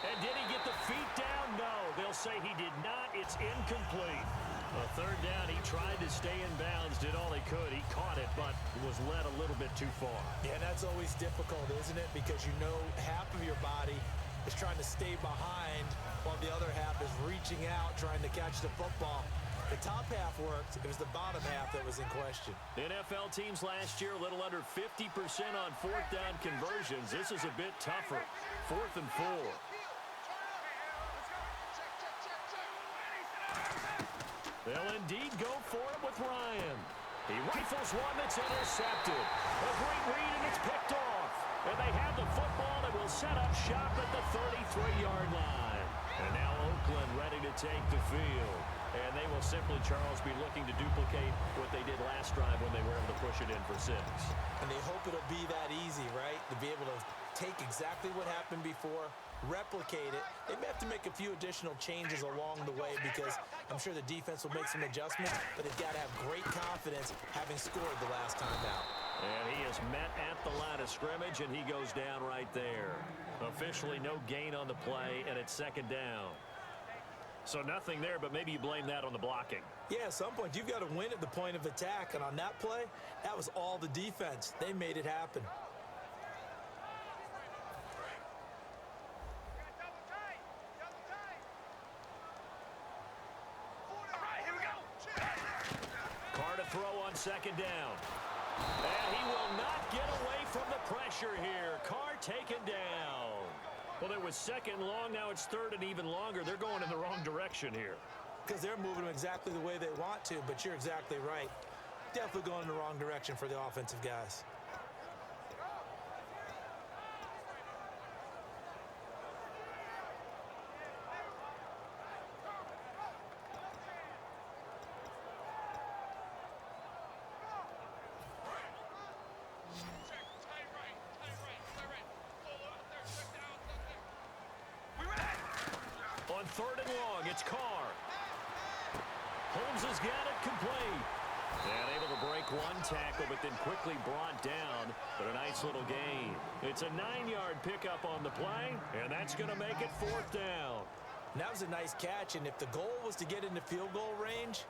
And did he get the feet down? No. They'll say he did not. It's incomplete. A third down, he tried to stay in bounds, did all he could. He caught it, but was led a little bit too far. Yeah, that's always difficult, isn't it? Because you know half of your body is trying to stay behind while the other half is reaching out, trying to catch the football. The top half worked. It was the bottom half that was in question. NFL teams last year, a little under 50% on fourth down conversions. This is a bit tougher. 4th and 4. They'll indeed go for it with Ryan. He rifles one that's intercepted. A great read, and it's picked off. And they have the football that will set up shop at the 33-yard line. And now Oakland ready to take the field. And they will simply, Charles, be looking to duplicate what they did last drive when they were able to push it in for 6. And they hope it'll be that easy, right? To be able to take exactly what happened before, replicate it. They may have to make a few additional changes along the way, because I'm sure the defense will make some adjustments, but they've got to have great confidence having scored the last time out. And he is met at the line of scrimmage, and he goes down right there. Officially no gain on the play, and it's second down. So nothing there, but maybe you blame that on the blocking. Yeah, at some point you've got to win at the point of attack, and on that play, that was all the defense. They made it happen. Carr to throw on second down. And he will not get away from the pressure here. Carr taken down. Well, there was second and long. Now it's third and even longer. They're going in the wrong direction here. Because they're moving them exactly the way they want to, but you're exactly right. Definitely going in the wrong direction for the offensive guys. On third and long, it's Carr. Holmes has got it complete. And able to break one tackle, but then quickly brought down. But a nice little gain. It's a 9-yard pickup on the play, and that's going to make it 4th down. And that was a nice catch, and if the goal was to get into field goal range,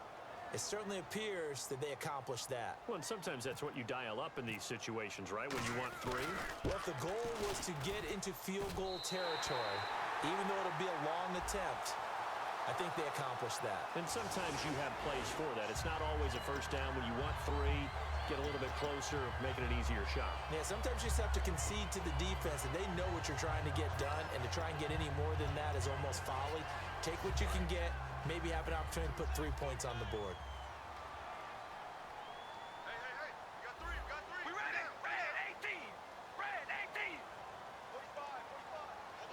it certainly appears that they accomplished that. Well, and sometimes that's what you dial up in these situations, right, when you want 3? Well, if the goal was to get into field goal territory, even though it'll be a long attempt, I think they accomplished that. And sometimes you have plays for that. It's not always a first down when you want 3, get a little bit closer, making it easier shot. Yeah, sometimes you just have to concede to the defense, and they know what you're trying to get done, and to try and get any more than that is almost folly. Take what you can get, maybe have an opportunity to put 3 points on the board.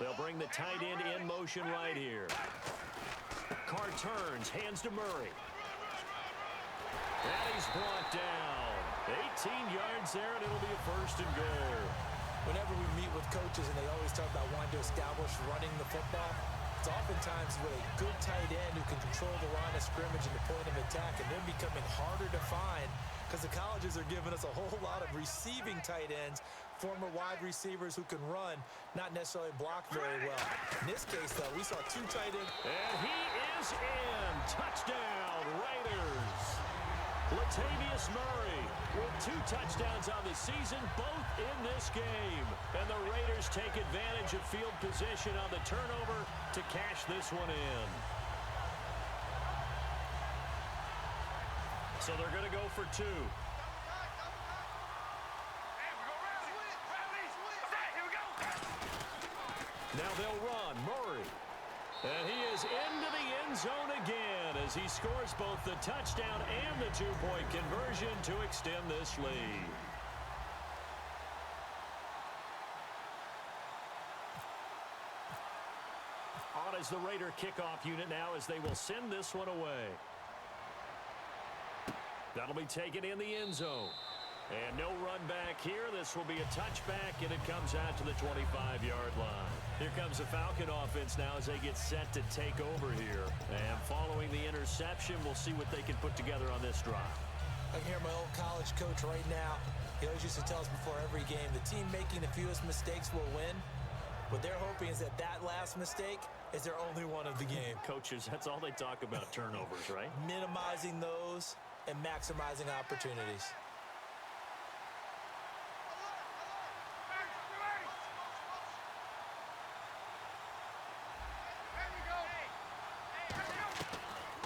They'll bring the tight end in motion right here. Carr turns, hands to Murray. And he's brought down. 18 yards there, and it'll be a 1st and goal. Whenever we meet with coaches and they always talk about wanting to establish running the football, it's oftentimes with a good tight end who can control the line of scrimmage and the point of attack, and they're becoming harder to find because the colleges are giving us a whole lot of receiving tight ends, former wide receivers who can run, not necessarily block very well. In this case, though, we saw 2 tight ends. And he is in. Touchdown, Raiders. Latavius Murray with 2 touchdowns on the season, both in this game. And the Raiders take advantage of field position on the turnover to cash this one in. So they're going to go for 2. Now they'll run. Murray. And he is into the end zone again as he scores both the touchdown and the 2-point conversion to extend this lead. On is the Raider kickoff unit now as they will send this one away. That'll be taken in the end zone. And no run back here. This will be a touchback, and it comes out to the 25-yard line. Here comes the Falcon offense now as they get set to take over here. And following the interception, we'll see what they can put together on this drive. I can hear my old college coach right now. He always used to tell us before every game, the team making the fewest mistakes will win. What they're hoping is that last mistake is their only one of the game. Coaches, that's all they talk about, turnovers, right? Minimizing those and maximizing opportunities.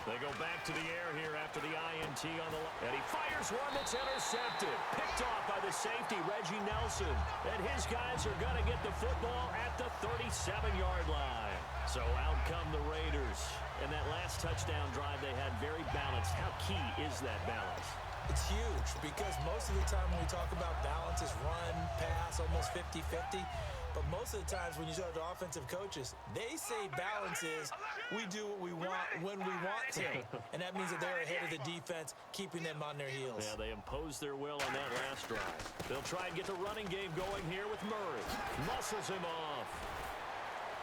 They go back to the air here after the INT on the left. And he fires one that's intercepted. Picked off by the safety, Reggie Nelson. And his guys are going to get the football at the 37-yard line. So out come the Raiders. And that last touchdown drive they had very balanced. How key is that balance? It's huge because most of the time when we talk about balance is run, pass, almost 50-50. But most of the times when you talk to offensive coaches, they say balance is we do what we want when we want to. And that means that they're ahead of the defense, keeping them on their heels. Yeah, they impose their will on that last drive. They'll try and get the running game going here with Murray. Muscles him off.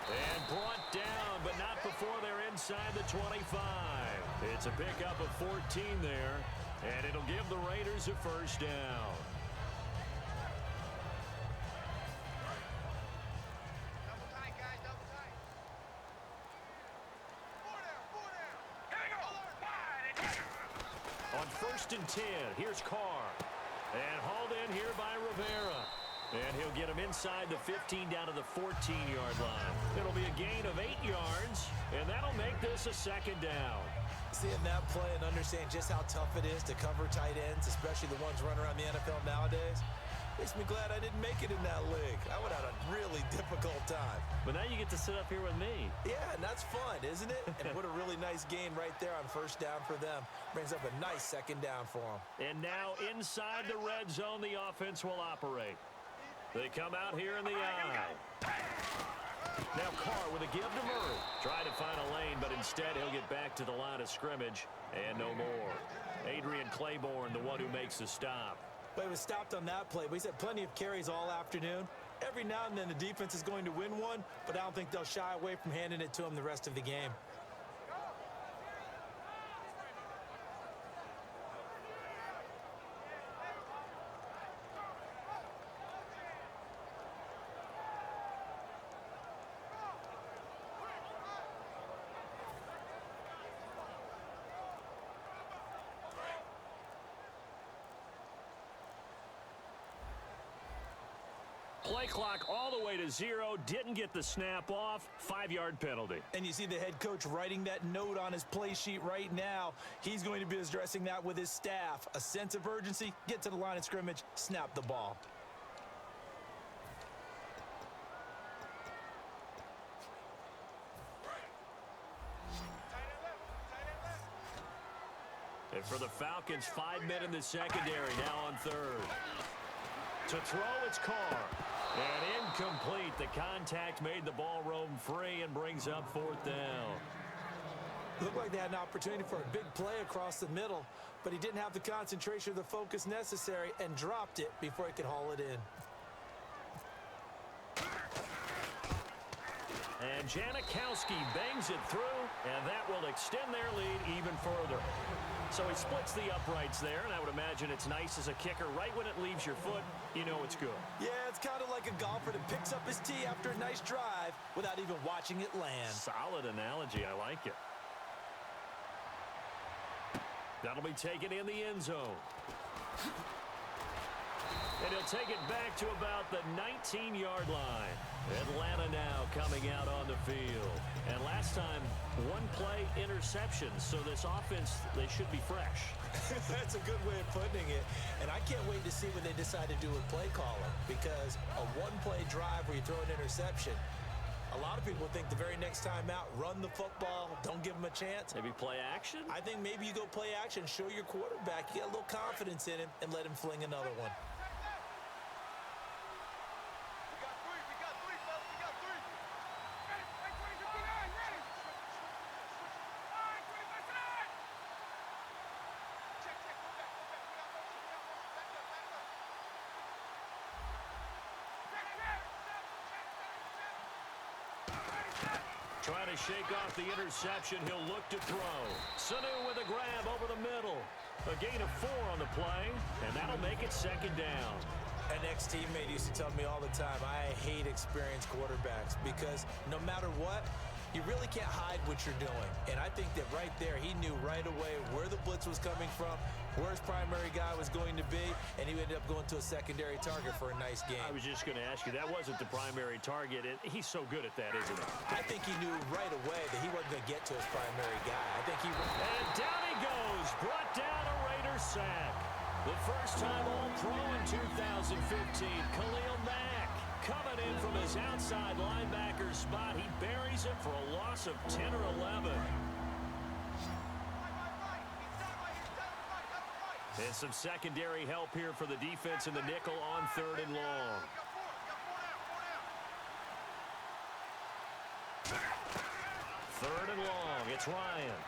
And brought down, but not before they're inside the 25. It's a pickup of 14 there, and it'll give the Raiders a first down. On 1st and 10, here's Carr. And hauled in here by Rivera. And he'll get him inside the 15 down to the 14-yard line. It'll be a gain of 8 yards, and that'll make this a second down. Seeing that play and understand just how tough it is to cover tight ends, especially the ones running around the NFL nowadays, makes me glad I didn't make it in that league. I would have had a really difficult time. But now you get to sit up here with me. Yeah, and that's fun, isn't it? And what a really nice gain right there on first down for them. Brings up a nice second down for them. And now inside the red zone, the offense will operate. They come out here in the eye. Now Carr with a give to Murray. Trying to find a lane, but instead he'll get back to the line of scrimmage. And no more. Adrian Claiborne, the one who makes the stop. But he was stopped on that play. But he's had plenty of carries all afternoon. Every now and then the defense is going to win one, but I don't think they'll shy away from handing it to him the rest of the game. Play clock all the way to 0. Didn't get the snap off. 5-yard penalty. And you see the head coach writing that note on his play sheet right now. He's going to be addressing that with his staff. A sense of urgency, get to the line of scrimmage, snap the ball. And for the Falcons, 5 men in the secondary now on 3rd. To throw, it's Carr. And incomplete. The contact made the ball roam free and brings up 4th down. Looked like they had an opportunity for a big play across the middle, but he didn't have the concentration or the focus necessary and dropped it before he could haul it in. And Janikowski bangs it through, and that will extend their lead even further. So he splits the uprights there, and I would imagine it's nice as a kicker. Right when it leaves your foot, you know it's good. Yeah, it's kind of like a golfer that picks up his tee after a nice drive without even watching it land. Solid analogy. I like it. That'll be taken in the end zone. And he'll take it back to about the 19-yard line. Atlanta now coming out on the field. And last time, one play interception. So this offense, they should be fresh. That's a good way of putting it. And I can't wait to see what they decide to do with play calling. Because a one-play drive where you throw an interception, a lot of people think the very next time out, run the football, don't give them a chance. Maybe play action? I think maybe you go play action, show your quarterback, you get a little confidence in him, and let him fling another one. Trying to shake off the interception. He'll look to throw. Sanu with a grab over the middle. A gain of 4 on the play, and that'll make it second down. An ex-teammate used to tell me all the time, I hate experienced quarterbacks because no matter what, you really can't hide what you're doing. And I think that right there, he knew right away where the blitz was coming from, where his primary guy was going to be, and he ended up going to a secondary target for a nice game. I was just going to ask you, that wasn't the primary target. He's so good at that, isn't he? I think he knew right away that he wasn't going to get to his primary guy. I think he... And down he goes, brought down a Raiders sack. The first time All-Pro in 2015, Khalil Mack. Coming in from his outside linebacker spot, he buries it for a loss of 10 or 11. And some secondary help here for the defense in the nickel on 3rd and long. Third and long, it's Ryan.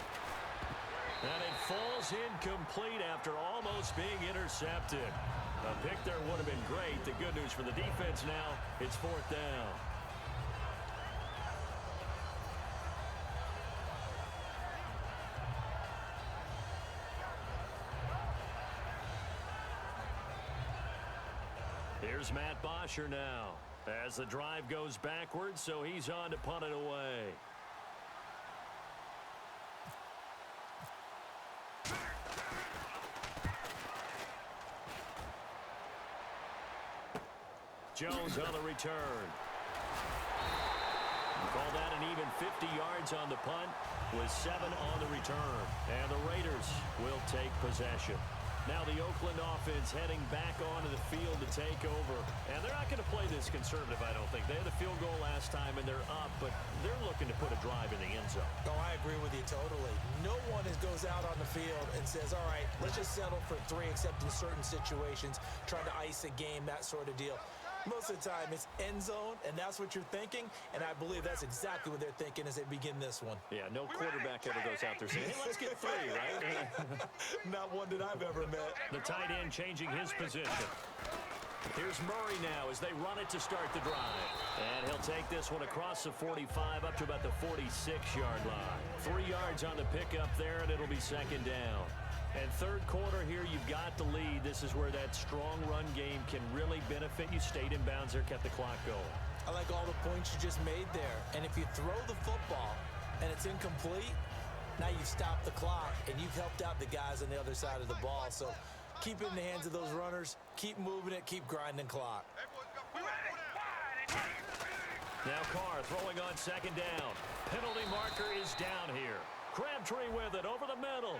And it falls incomplete after almost being intercepted. A pick there would have been great. The good news for the defense now, it's 4th down. Here's Matt Bosher now as the drive goes backwards, so he's on to punt it away. Jones on the return. Call that an even 50 yards on the punt with 7 on the return. And the Raiders will take possession. Now the Oakland offense heading back onto the field to take over. And they're not going to play this conservative, I don't think. They had the field goal last time, and they're up, but they're looking to put a drive in the end zone. Oh, I agree with you totally. No one goes out on the field and says, all right, let's just settle for 3, except in certain situations, trying to ice a game, that sort of deal. Most of the time, it's end zone, and that's what you're thinking, and I believe that's exactly what they're thinking as they begin this one. Yeah, no quarterback ever goes out there saying, hey, let's get 3, right? Not one that I've ever met. The tight end changing his position. Here's Murray now as they run it to start the drive. And he'll take this one across the 45 up to about the 46-yard line. 3 yards on the pickup there, and it'll be second down. And third quarter here, you've got the lead. This is where that strong run game can really benefit you. Stayed in bounds there, kept the clock going. I like all the points you just made there. And if you throw the football and it's incomplete, now you've stopped the clock and you've helped out the guys on the other side of the ball. So keep it in the hands of those runners. Keep moving it. Keep grinding clock. Now Carr throwing on second down. Penalty marker is down here. Crabtree with it over the middle.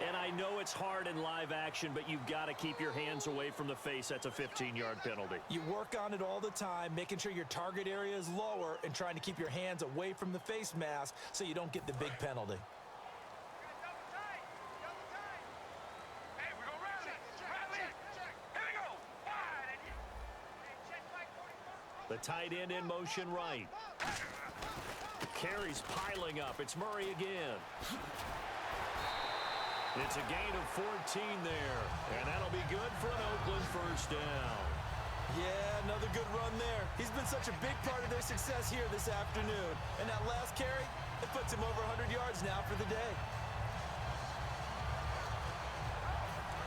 And I know it's hard in live action, but you've got to keep your hands away from the face. That's a 15-yard penalty. You work on it all the time, making sure your target area is lower and trying to keep your hands away from the face mask so you don't get the big penalty. The tight end in motion right. Carries piling up. It's Murray again. It's a gain of 14 there, and that'll be good for an Oakland first down. Yeah, another good run there. He's been such a big part of their success here this afternoon. And that last carry, it puts him over 100 yards now for the day.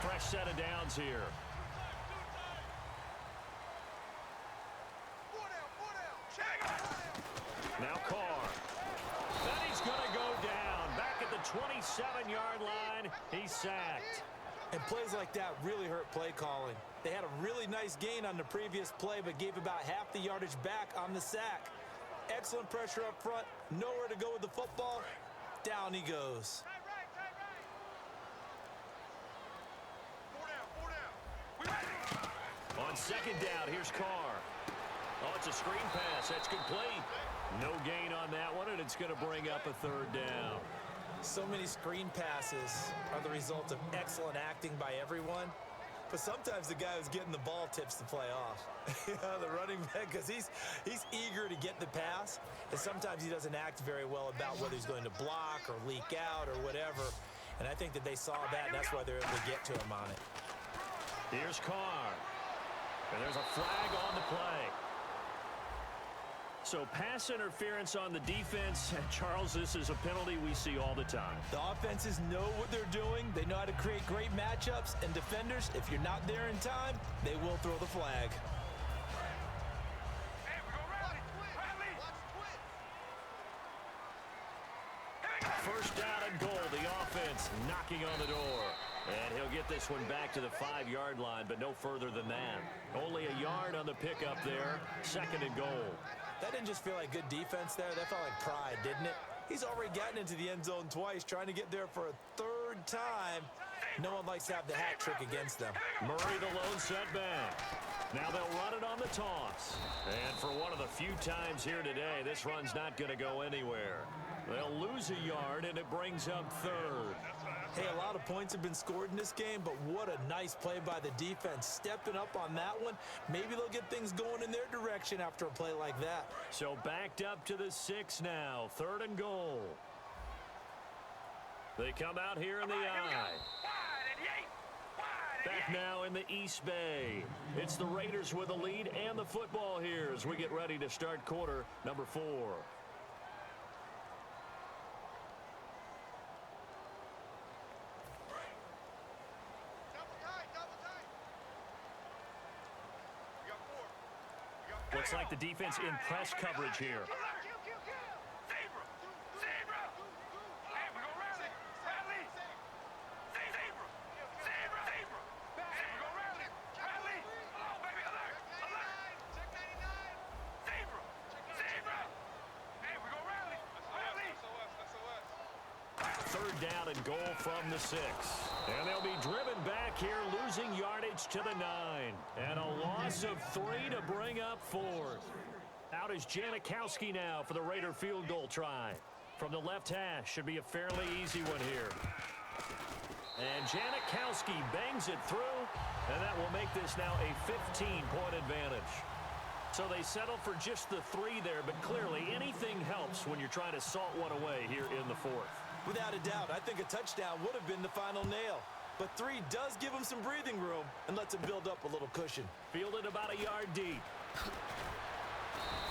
Fresh set of downs here. Now Carr. And he's going to go down back at the 27-yard line. He's sacked. And plays like that really hurt play calling. They had a really nice gain on the previous play, but gave about half the yardage back on the sack. Excellent pressure up front. Nowhere to go with the football. Down he goes. On second down, here's Carr. Oh, it's a screen pass. That's complete. No gain on that one, and it's going to bring up a third down. So many screen passes are the result of excellent acting by everyone. But sometimes the guy who's getting the ball tips the play off. The running back, because he's eager to get the pass. And sometimes he doesn't act very well about whether he's going to block or leak out or whatever. And I think that they saw that, and that's why they're able to get to him on it. Here's Carr. And there's a flag on the play. So pass interference on the defense. Charles, this is a penalty we see all the time. The offenses know what they're doing. They know how to create great matchups. And defenders, if you're not there in time, they will throw the flag. First down and goal. The offense knocking on the door. And he'll get this one back to the 5-yard line, but no further than that. Only a yard on the pickup there. Second and goal. That didn't just feel like good defense there. That felt like pride, didn't it? He's already gotten into the end zone twice, trying to get there for a third time. No one likes to have the hat trick against them. Murray the lone setback. Now they'll run it on the toss. And for one of the few times here today, this run's not going to go anywhere. They'll lose a yard, and it brings up third. Hey, a lot of points have been scored in this game, but what a nice play by the defense. Stepping up on that one. Maybe they'll get things going in their direction after a play like that. So backed up to the 6 now. Third and goal. They come out here in the I. Back now in the East Bay. It's the Raiders with the lead and the football here as we get ready to start quarter number 4. Looks like the defense in press coverage here. Third down and goal from the 6. And they'll be driven back here, losing yardage to the 9. And a loss of 3 to bring up 4th. Out is Janikowski now for the Raider field goal try. From the left hash, should be a fairly easy one here. And Janikowski bangs it through, and that will make this now a 15-point advantage. So they settle for just the 3 there, but clearly anything helps when you're trying to salt one away here in the 4th. Without a doubt, I think a touchdown would have been the final nail. But 3 does give him some breathing room and lets him build up a little cushion. Fielded about a yard deep.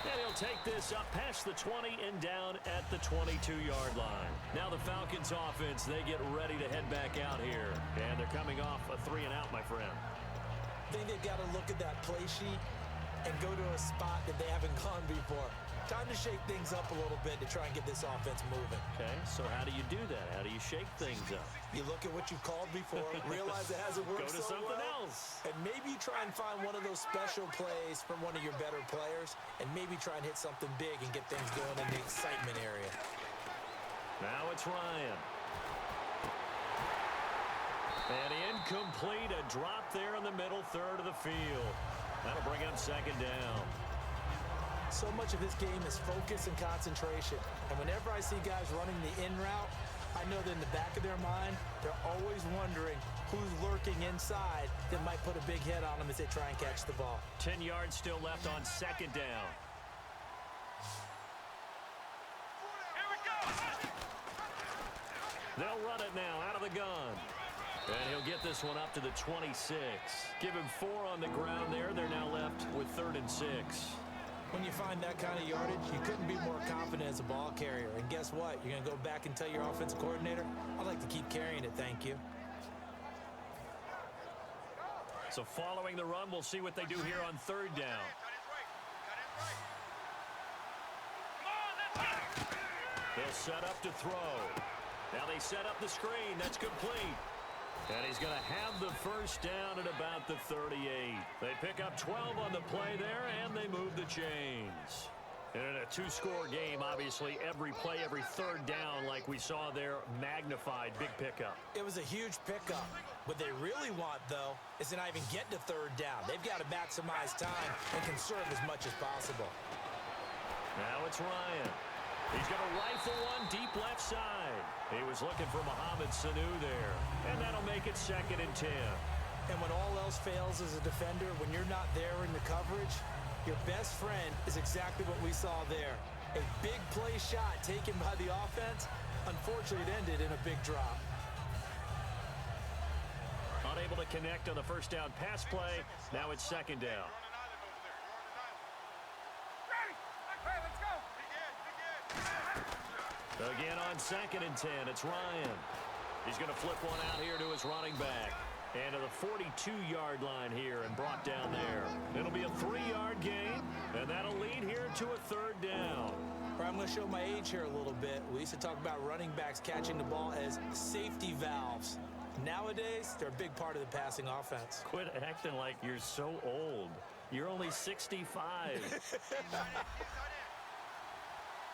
And he'll take this up past the 20 and down at the 22-yard line. Now the Falcons offense, they get ready to head back out here. And they're coming off a 3-and-out, my friend. I think they've got to look at that play sheet and go to a spot that they haven't gone before. Time to shake things up a little bit to try and get this offense moving. Okay, so how do you do that? How do you shake things up? You look at what you've called before, realize it hasn't worked so well. Go to something else. And maybe you try and find one of those special plays from one of your better players, and maybe try and hit something big and get things going in the excitement area. Now it's Ryan. And incomplete, a drop there in the middle third of the field. That'll bring up second down. So much of this game is focus and concentration. And whenever I see guys running the in route, I know that in the back of their mind, they're always wondering who's lurking inside that might put a big hit on them as they try and catch the ball. 10 yards still left on second down. Here we go. They'll run it now out of the gun. And he'll get this one up to the 26. Give him 4 on the ground there. They're now left with 3rd and 6. When you find that kind of yardage, you couldn't be more confident as a ball carrier. And guess what? You're going to go back and tell your offensive coordinator, I'd like to keep carrying it, thank you. So following the run, we'll see what they do here on 3rd down. They'll set up to throw. Now they set up the screen. That's complete. And he's going to have the first down at about the 38. They pick up 12 on the play there, and they move the chains. And in a two-score game, obviously, every play, every third down, like we saw there, magnified. Big pickup. It was a huge pickup. What they really want, though, is to not even get to third down. They've got to maximize time and conserve as much as possible. Now it's Ryan. He's going to rifle one deep left side. He was looking for Mohamed Sanu there. And that'll make it 2nd and 10. And when all else fails as a defender, when you're not there in the coverage, your best friend is exactly what we saw there. A big play shot taken by the offense. Unfortunately, it ended in a big drop. Unable to connect on the first down pass play. Now it's 2nd down. Again on 2nd and 10, it's Ryan. He's going to flip one out here to his running back. And to the 42-yard line here and brought down there. It'll be a 3-yard gain, and that'll lead here to a 3rd down. I'm going to show my age here a little bit. We used to talk about running backs catching the ball as safety valves. Nowadays, they're a big part of the passing offense. Quit acting like you're so old. You're only 65.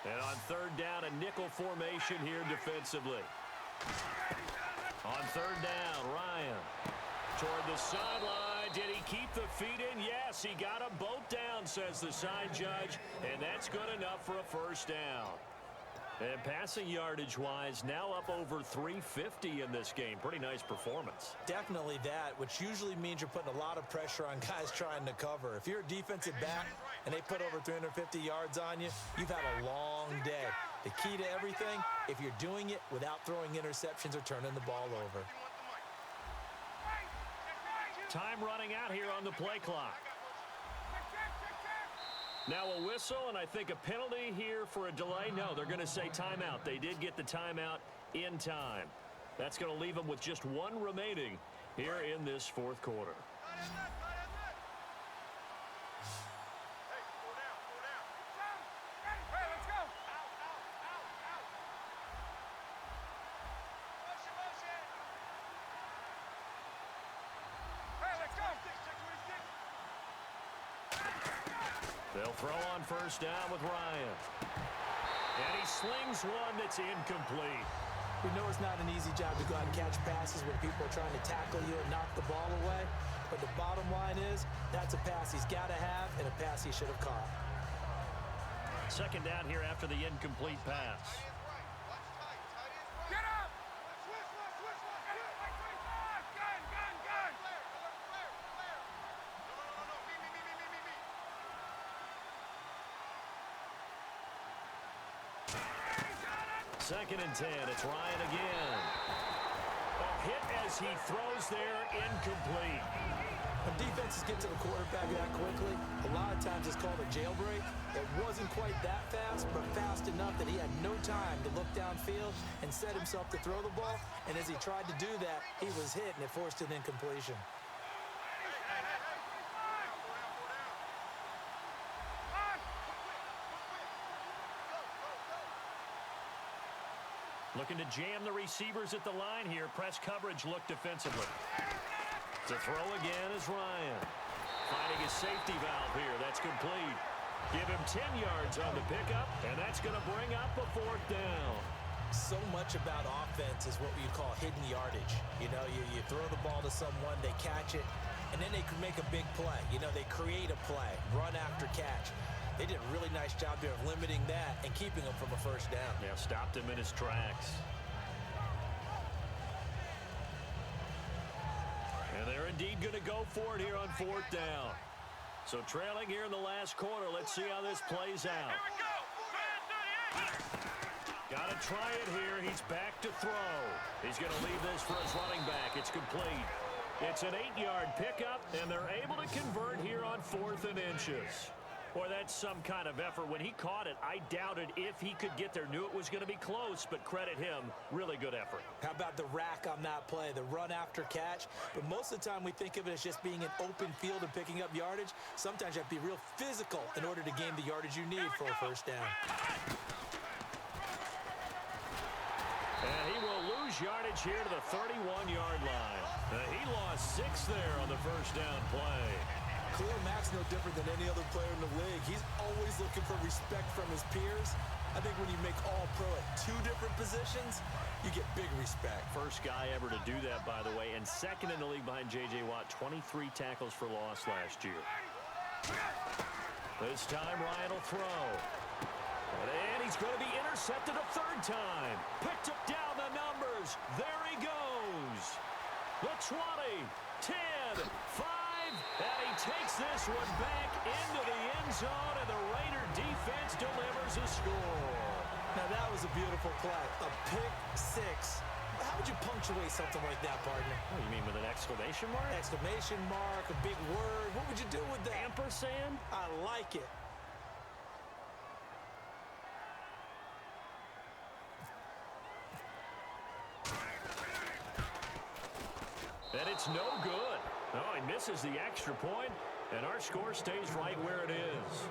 And on 3rd down, a nickel formation here defensively. On 3rd down, Ryan toward the sideline. Did he keep the feet in? Yes, he got them both down, says the side judge, and that's good enough for a 1st down. And passing yardage-wise, now up over 350 in this game. Pretty nice performance. Definitely that, which usually means you're putting a lot of pressure on guys trying to cover. If you're a defensive back and they put over 350 yards on you, you've had a long day. The key to everything, if you're doing it without throwing interceptions or turning the ball over. Time running out here on the play clock. Now a whistle, and I think a penalty here for a delay. No, they're going to say timeout. They did get the timeout in time. That's going to leave them with just one remaining here in this 4th quarter. They'll throw on 1st down with Ryan. And he slings one that's incomplete. We know it's not an easy job to go out and catch passes when people are trying to tackle you and knock the ball away. But the bottom line is, that's a pass he's got to have and a pass he should have caught. 2nd down here after the incomplete pass. Get up! Second and 10, it's Ryan again. A hit as he throws there, incomplete. When defenses get to the quarterback that quickly, a lot of times it's called a jailbreak. It wasn't quite that fast, but fast enough that he had no time to look downfield and set himself to throw the ball. And as he tried to do that, he was hit, and it forced an incompletion. Looking to jam the receivers at the line here. Press coverage look defensively. To throw again is Ryan. Finding his safety valve here. That's complete. Give him 10 yards on the pickup, and that's going to bring up a 4th down. So much about offense is what we call hidden yardage. You know, you throw the ball to someone, they catch it, and then they can make a big play. You know, they create a play, run after catch. They did a really nice job there of limiting that and keeping him from a 1st down. Yeah, stopped him in his tracks. And they're indeed going to go for it here on 4th down. So trailing here in the last quarter. Let's see how this plays out. Here we go! Got to try it here. He's back to throw. He's going to leave this for his running back. It's complete. It's an 8-yard pickup, and they're able to convert here on 4th and inches. Boy, that's some kind of effort. When he caught it, I doubted if he could get there. Knew it was going to be close, but credit him. Really good effort. How about the rack on that play, the run after catch? But most of the time we think of it as just being an open field and picking up yardage. Sometimes you have to be real physical in order to gain the yardage you need for a 1st down. And he will lose yardage here to the 31-yard line. He lost 6 there on the first down play. Khalil Mack's no different than any other player in the league. He's always looking for respect from his peers. I think when you make All-Pro at 2 different positions, you get big respect. First guy ever to do that, by the way, and second in the league behind J.J. Watt, 23 tackles for loss last year. This time, Ryan will throw. And he's going to be intercepted a 3rd time. Picked up down the numbers. There he goes. The 20, 10, 5, and he takes this one back into the end zone, and the Raider defense delivers a score. Now, that was a beautiful play. A pick 6. How would you punctuate something like that, partner? What do you mean, with an exclamation mark? Exclamation mark, a big word. What would you do with that? Ampersand? I like it. And it's no good. Oh, he misses the extra point, and our score stays right where it is.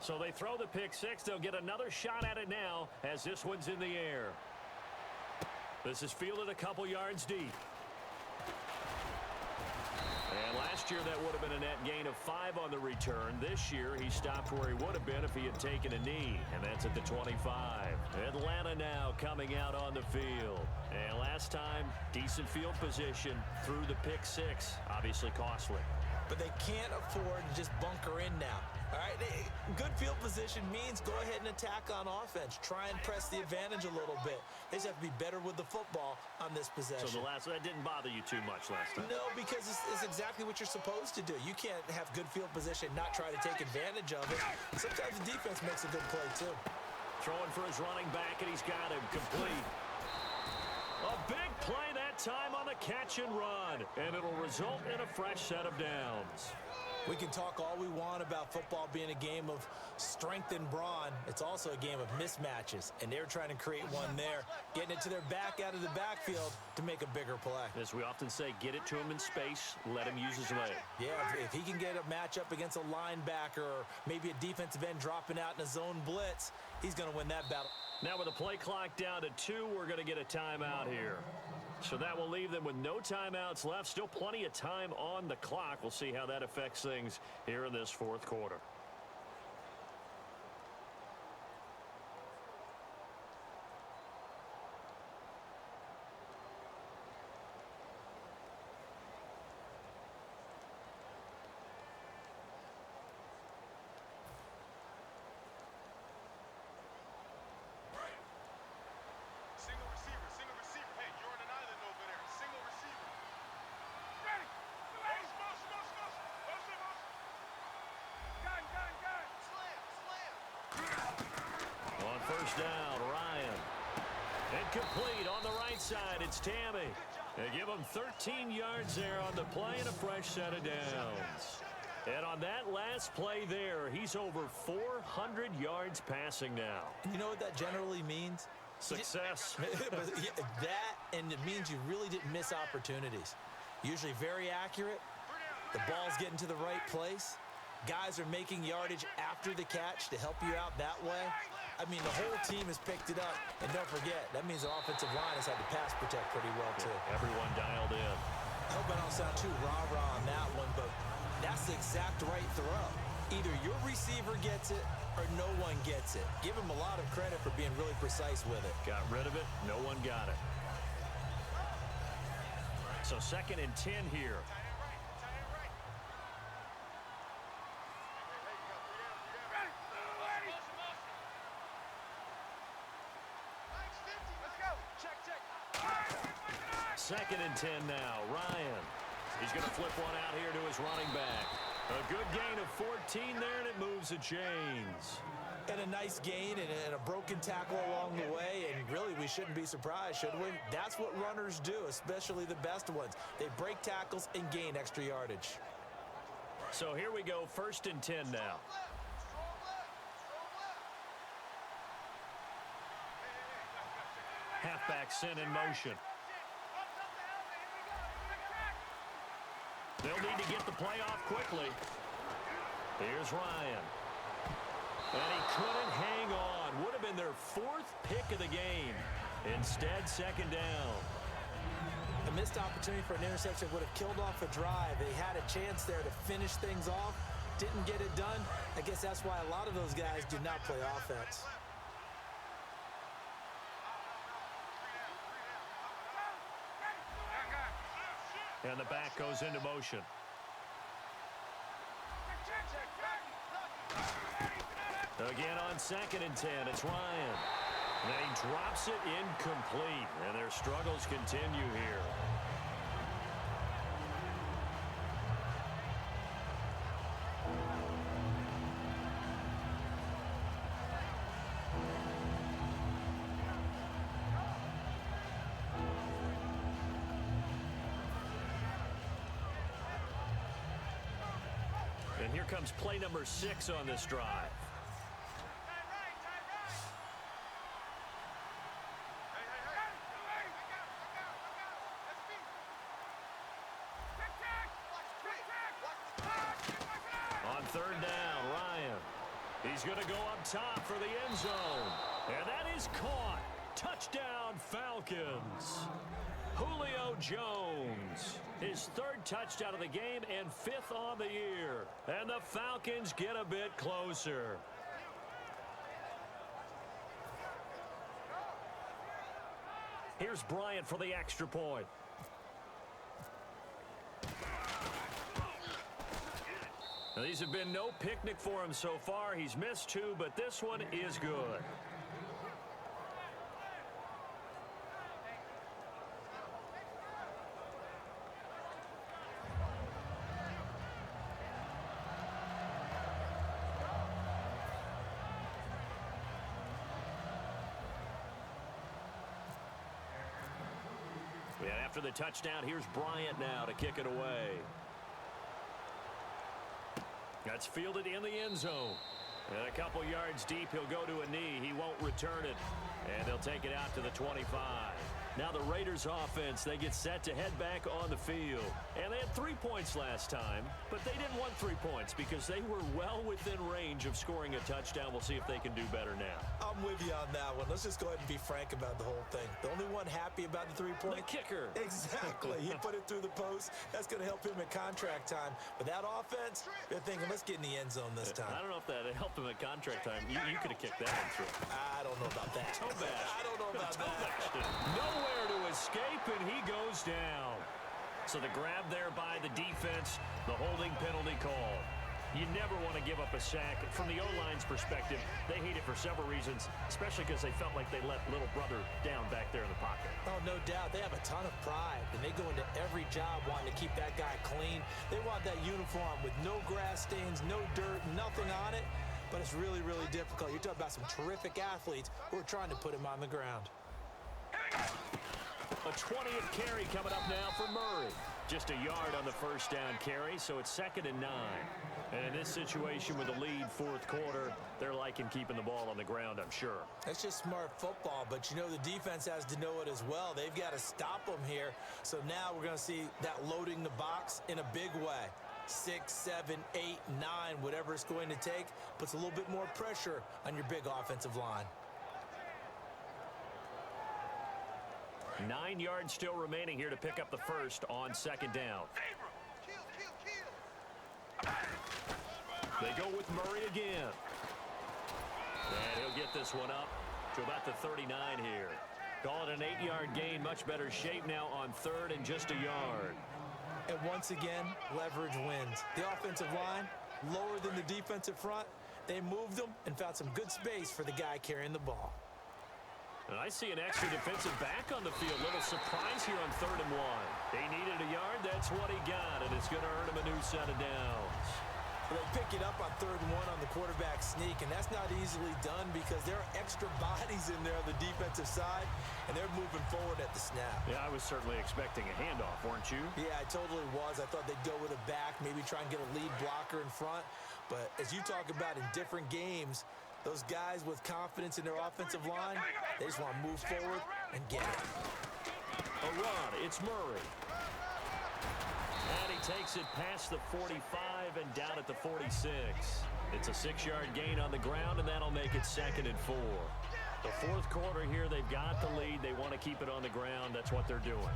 So they throw the pick 6. They'll get another shot at it now as this one's in the air. This is fielded a couple yards deep. And last year that would have been a net gain of 5 on the return. This year he stopped where he would have been if he had taken a knee, and that's at the 25. Atlanta now coming out on the field. And last time, decent field position through the pick 6. Obviously costly. But they can't afford to just bunker in now. All right, good field position means go ahead and attack on offense. Try and press the advantage a little bit. They just have to be better with the football on this possession. So that didn't bother you too much last time? No, because it's exactly what you're supposed to do. You can't have good field position, not try to take advantage of it. Sometimes the defense makes a good play, too. Throwing for his running back, and he's got him complete. A big play that time on the catch and run, and it'll result in a fresh set of downs. We can talk all we want about football being a game of strength and brawn. It's also a game of mismatches, and they're trying to create one there, getting it to their back out of the backfield to make a bigger play. As we often say, get it to him in space, let him use his leg. Yeah, if he can get a matchup against a linebacker or maybe a defensive end dropping out in a zone blitz, he's going to win that battle. Now with the play clock down to 2, we're going to get a timeout here. So that will leave them with no timeouts left. Still plenty of time on the clock. We'll see how that affects things here in this 4th quarter. First down, Ryan. Incomplete on the right side. It's Tammy. They give him 13 yards there on the play and a fresh set of downs. And on that last play there, he's over 400 yards passing now. You know what that generally means? Success. That, and it means you really didn't miss opportunities. Usually very accurate. The ball's getting to the right place. Guys are making yardage after the catch to help you out that way. I mean, the whole team has picked it up. And don't forget, that means the offensive line has had to pass protect pretty well, too. Everyone dialed in. I hope I don't sound too rah-rah on that one, but that's the exact right throw. Either your receiver gets it or no one gets it. Give him a lot of credit for being really precise with it. Got rid of it. No one got it. So 2nd and 10 here. Second and 10 now. Ryan. He's going to flip one out here to his running back. A good gain of 14 there, and it moves the chains. And a nice gain and a broken tackle along the way, and really we shouldn't be surprised, should we? That's what runners do, especially the best ones. They break tackles and gain extra yardage. So here we go, 1st and 10 now. Halfback sent in motion. They'll need to get the play off quickly. Here's Ryan. And he couldn't hang on. Would have been their 4th pick of the game. Instead, 2nd down. A missed opportunity for an interception would have killed off a drive. They had a chance there to finish things off. Didn't get it done. I guess that's why a lot of those guys do not play offense. And the back goes into motion. Again on 2nd and 10, it's Ryan. And he drops it incomplete, and their struggles continue here. And here comes play number 6 on this drive. On 3rd down, Ryan. He's going to go up top for the end zone. And that is caught. Touchdown, Falcons. Julio Jones, his 3rd touchdown of the game and 5th on the year. And the Falcons get a bit closer. Here's Bryant for the extra point. Now, these have been no picnic for him so far. He's missed 2, but this one is good. And after the touchdown, here's Bryant now to kick it away. That's fielded in the end zone. And a couple yards deep, he'll go to a knee. He won't return it. And they'll take it out to the 25. Now the Raiders offense, they get set to head back on the field. And they had 3 points last time, but they didn't want 3 points because they were well within range of scoring a touchdown. We'll see if they can do better now. I'm with you on that one. Let's just go ahead and be frank about the whole thing. The only one happy about the 3-point? The kicker. Exactly. He put it through the post. That's going to help him at contract time. But that offense, they're thinking, let's get in the end zone this time. I don't know if that helped him at contract time. You could have kicked that one through. I don't know about that. Toe bash. I don't know about that. Nowhere to escape, and he goes down. So the grab there by the defense, the holding penalty call. You never want to give up a sack. From the O-line's perspective, they hate it for several reasons, especially because they felt like they let little brother down back there in the pocket. Oh, no doubt. They have a ton of pride, and they go into every job wanting to keep that guy clean. They want that uniform with no grass stains, no dirt, nothing on it. But it's really, really difficult. You're talking about some terrific athletes who are trying to put him on the ground. A 20th carry coming up now for Murray. Just a yard on the 1st down carry, so it's 2nd and 9. And in this situation with the lead 4th quarter, they're liking keeping the ball on the ground, I'm sure. That's just smart football, but you know the defense has to know it as well. They've got to stop them here. So now we're going to see that loading the box in a big way. 6, 7, 8, 9, whatever it's going to take, puts a little bit more pressure on your big offensive line. 9 yards still remaining here to pick up the 1st on 2nd down. They go with Murray again. And he'll get this one up to about the 39 here. Call it an 8-yard gain. Much better shape now on 3rd and just a yard. And once again, leverage wins. The offensive line, lower than the defensive front. They moved them and found some good space for the guy carrying the ball. And I see an extra defensive back on the field. Little surprise here on 3rd and 1. He needed a yard. That's what he got, and it's going to earn him a new set of downs. Well, they pick it up on 3rd and 1 on the quarterback sneak, and that's not easily done because there are extra bodies in there on the defensive side, and they're moving forward at the snap. Yeah, I was certainly expecting a handoff, weren't you? Yeah, I totally was. I thought they'd go with a back, maybe try and get a lead blocker in front. But as you talk about in different games, those guys with confidence in their offensive line, they just want to move forward and get it. A run, it's Murray. And he takes it past the 45 and down at the 46. It's a 6-yard gain on the ground, and that'll make it 2nd and 4. The 4th quarter here, they've got the lead. They want to keep it on the ground. That's what they're doing.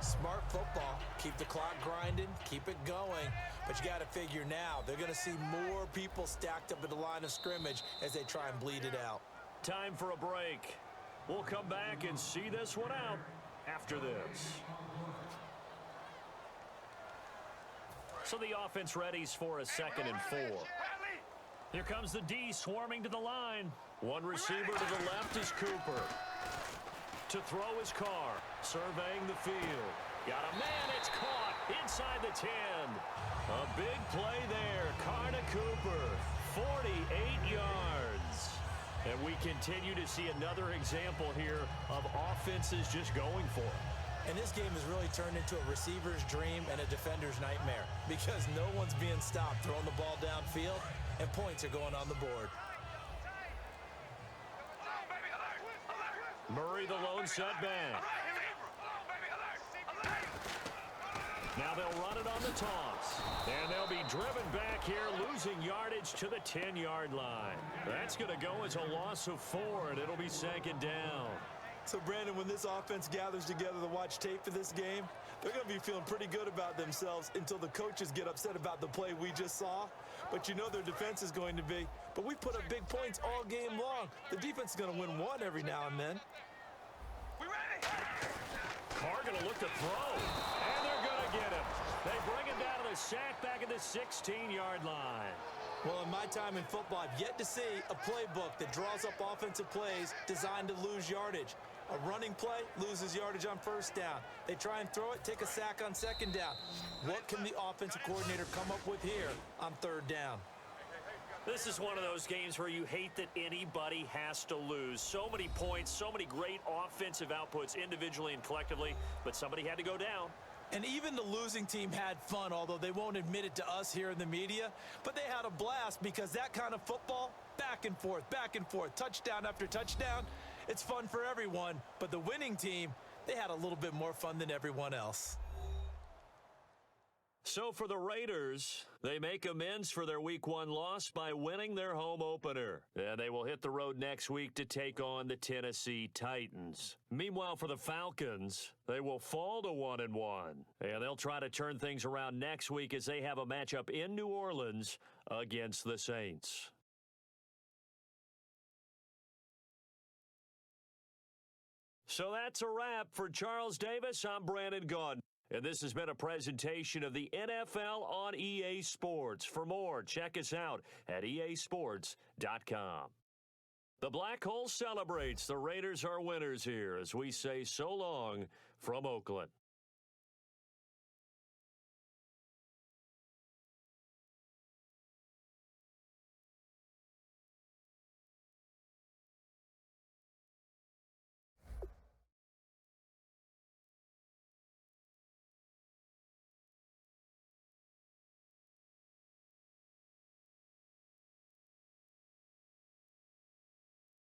Smart football. Keep the clock grinding. Keep it going. But you got to figure now, they're going to see more people stacked up at the line of scrimmage as they try and bleed it out. Time for a break. We'll come back and see this one out after this. So the offense readies for a 2nd and 4. Here comes the D swarming to the line. One receiver to the left is Cooper. To throw is Carr, surveying the field. Got a man, it's caught inside the 10. A big play there. Carr to Cooper, 48 yards. And we continue to see another example here of offenses just going for it. And this game has really turned into a receiver's dream and a defender's nightmare because no one's being stopped throwing the ball downfield, and points are going on the board. Murray the lone setback. Now they'll run it on the toss. And they'll be driven back here, losing yardage to the 10-yard line. That's going to go as a loss of 4, and it'll be 2nd down. So, Brandon, when this offense gathers together to watch tape for this game, they're going to be feeling pretty good about themselves until the coaches get upset about the play we just saw. But you know their defense is going to be. But we put up big points all game long. The defense is going to win one every now and then. Carr going to look to throw, and they're going to get him. They bring him down to the sack back at the 16-yard line. Well, in my time in football, I've yet to see a playbook that draws up offensive plays designed to lose yardage. A running play loses yardage on 1st down. They try and throw it, take a sack on 2nd down. What can the offensive coordinator come up with here on 3rd down? This is one of those games where you hate that anybody has to lose. So many points, so many great offensive outputs individually and collectively, but somebody had to go down. And even the losing team had fun, although they won't admit it to us here in the media. But they had a blast because that kind of football, back and forth, touchdown after touchdown, it's fun for everyone. But the winning team, they had a little bit more fun than everyone else. So for the Raiders, they make amends for their Week 1 loss by winning their home opener. And they will hit the road next week to take on the Tennessee Titans. Meanwhile, for the Falcons, they will fall to 1-1. And they'll try to turn things around next week as they have a matchup in New Orleans against the Saints. So that's a wrap. For Charles Davis, I'm Brandon Gaudin. And this has been a presentation of the NFL on EA Sports. For more, check us out at easports.com. The Black Hole celebrates. The Raiders are winners here as we say so long from Oakland.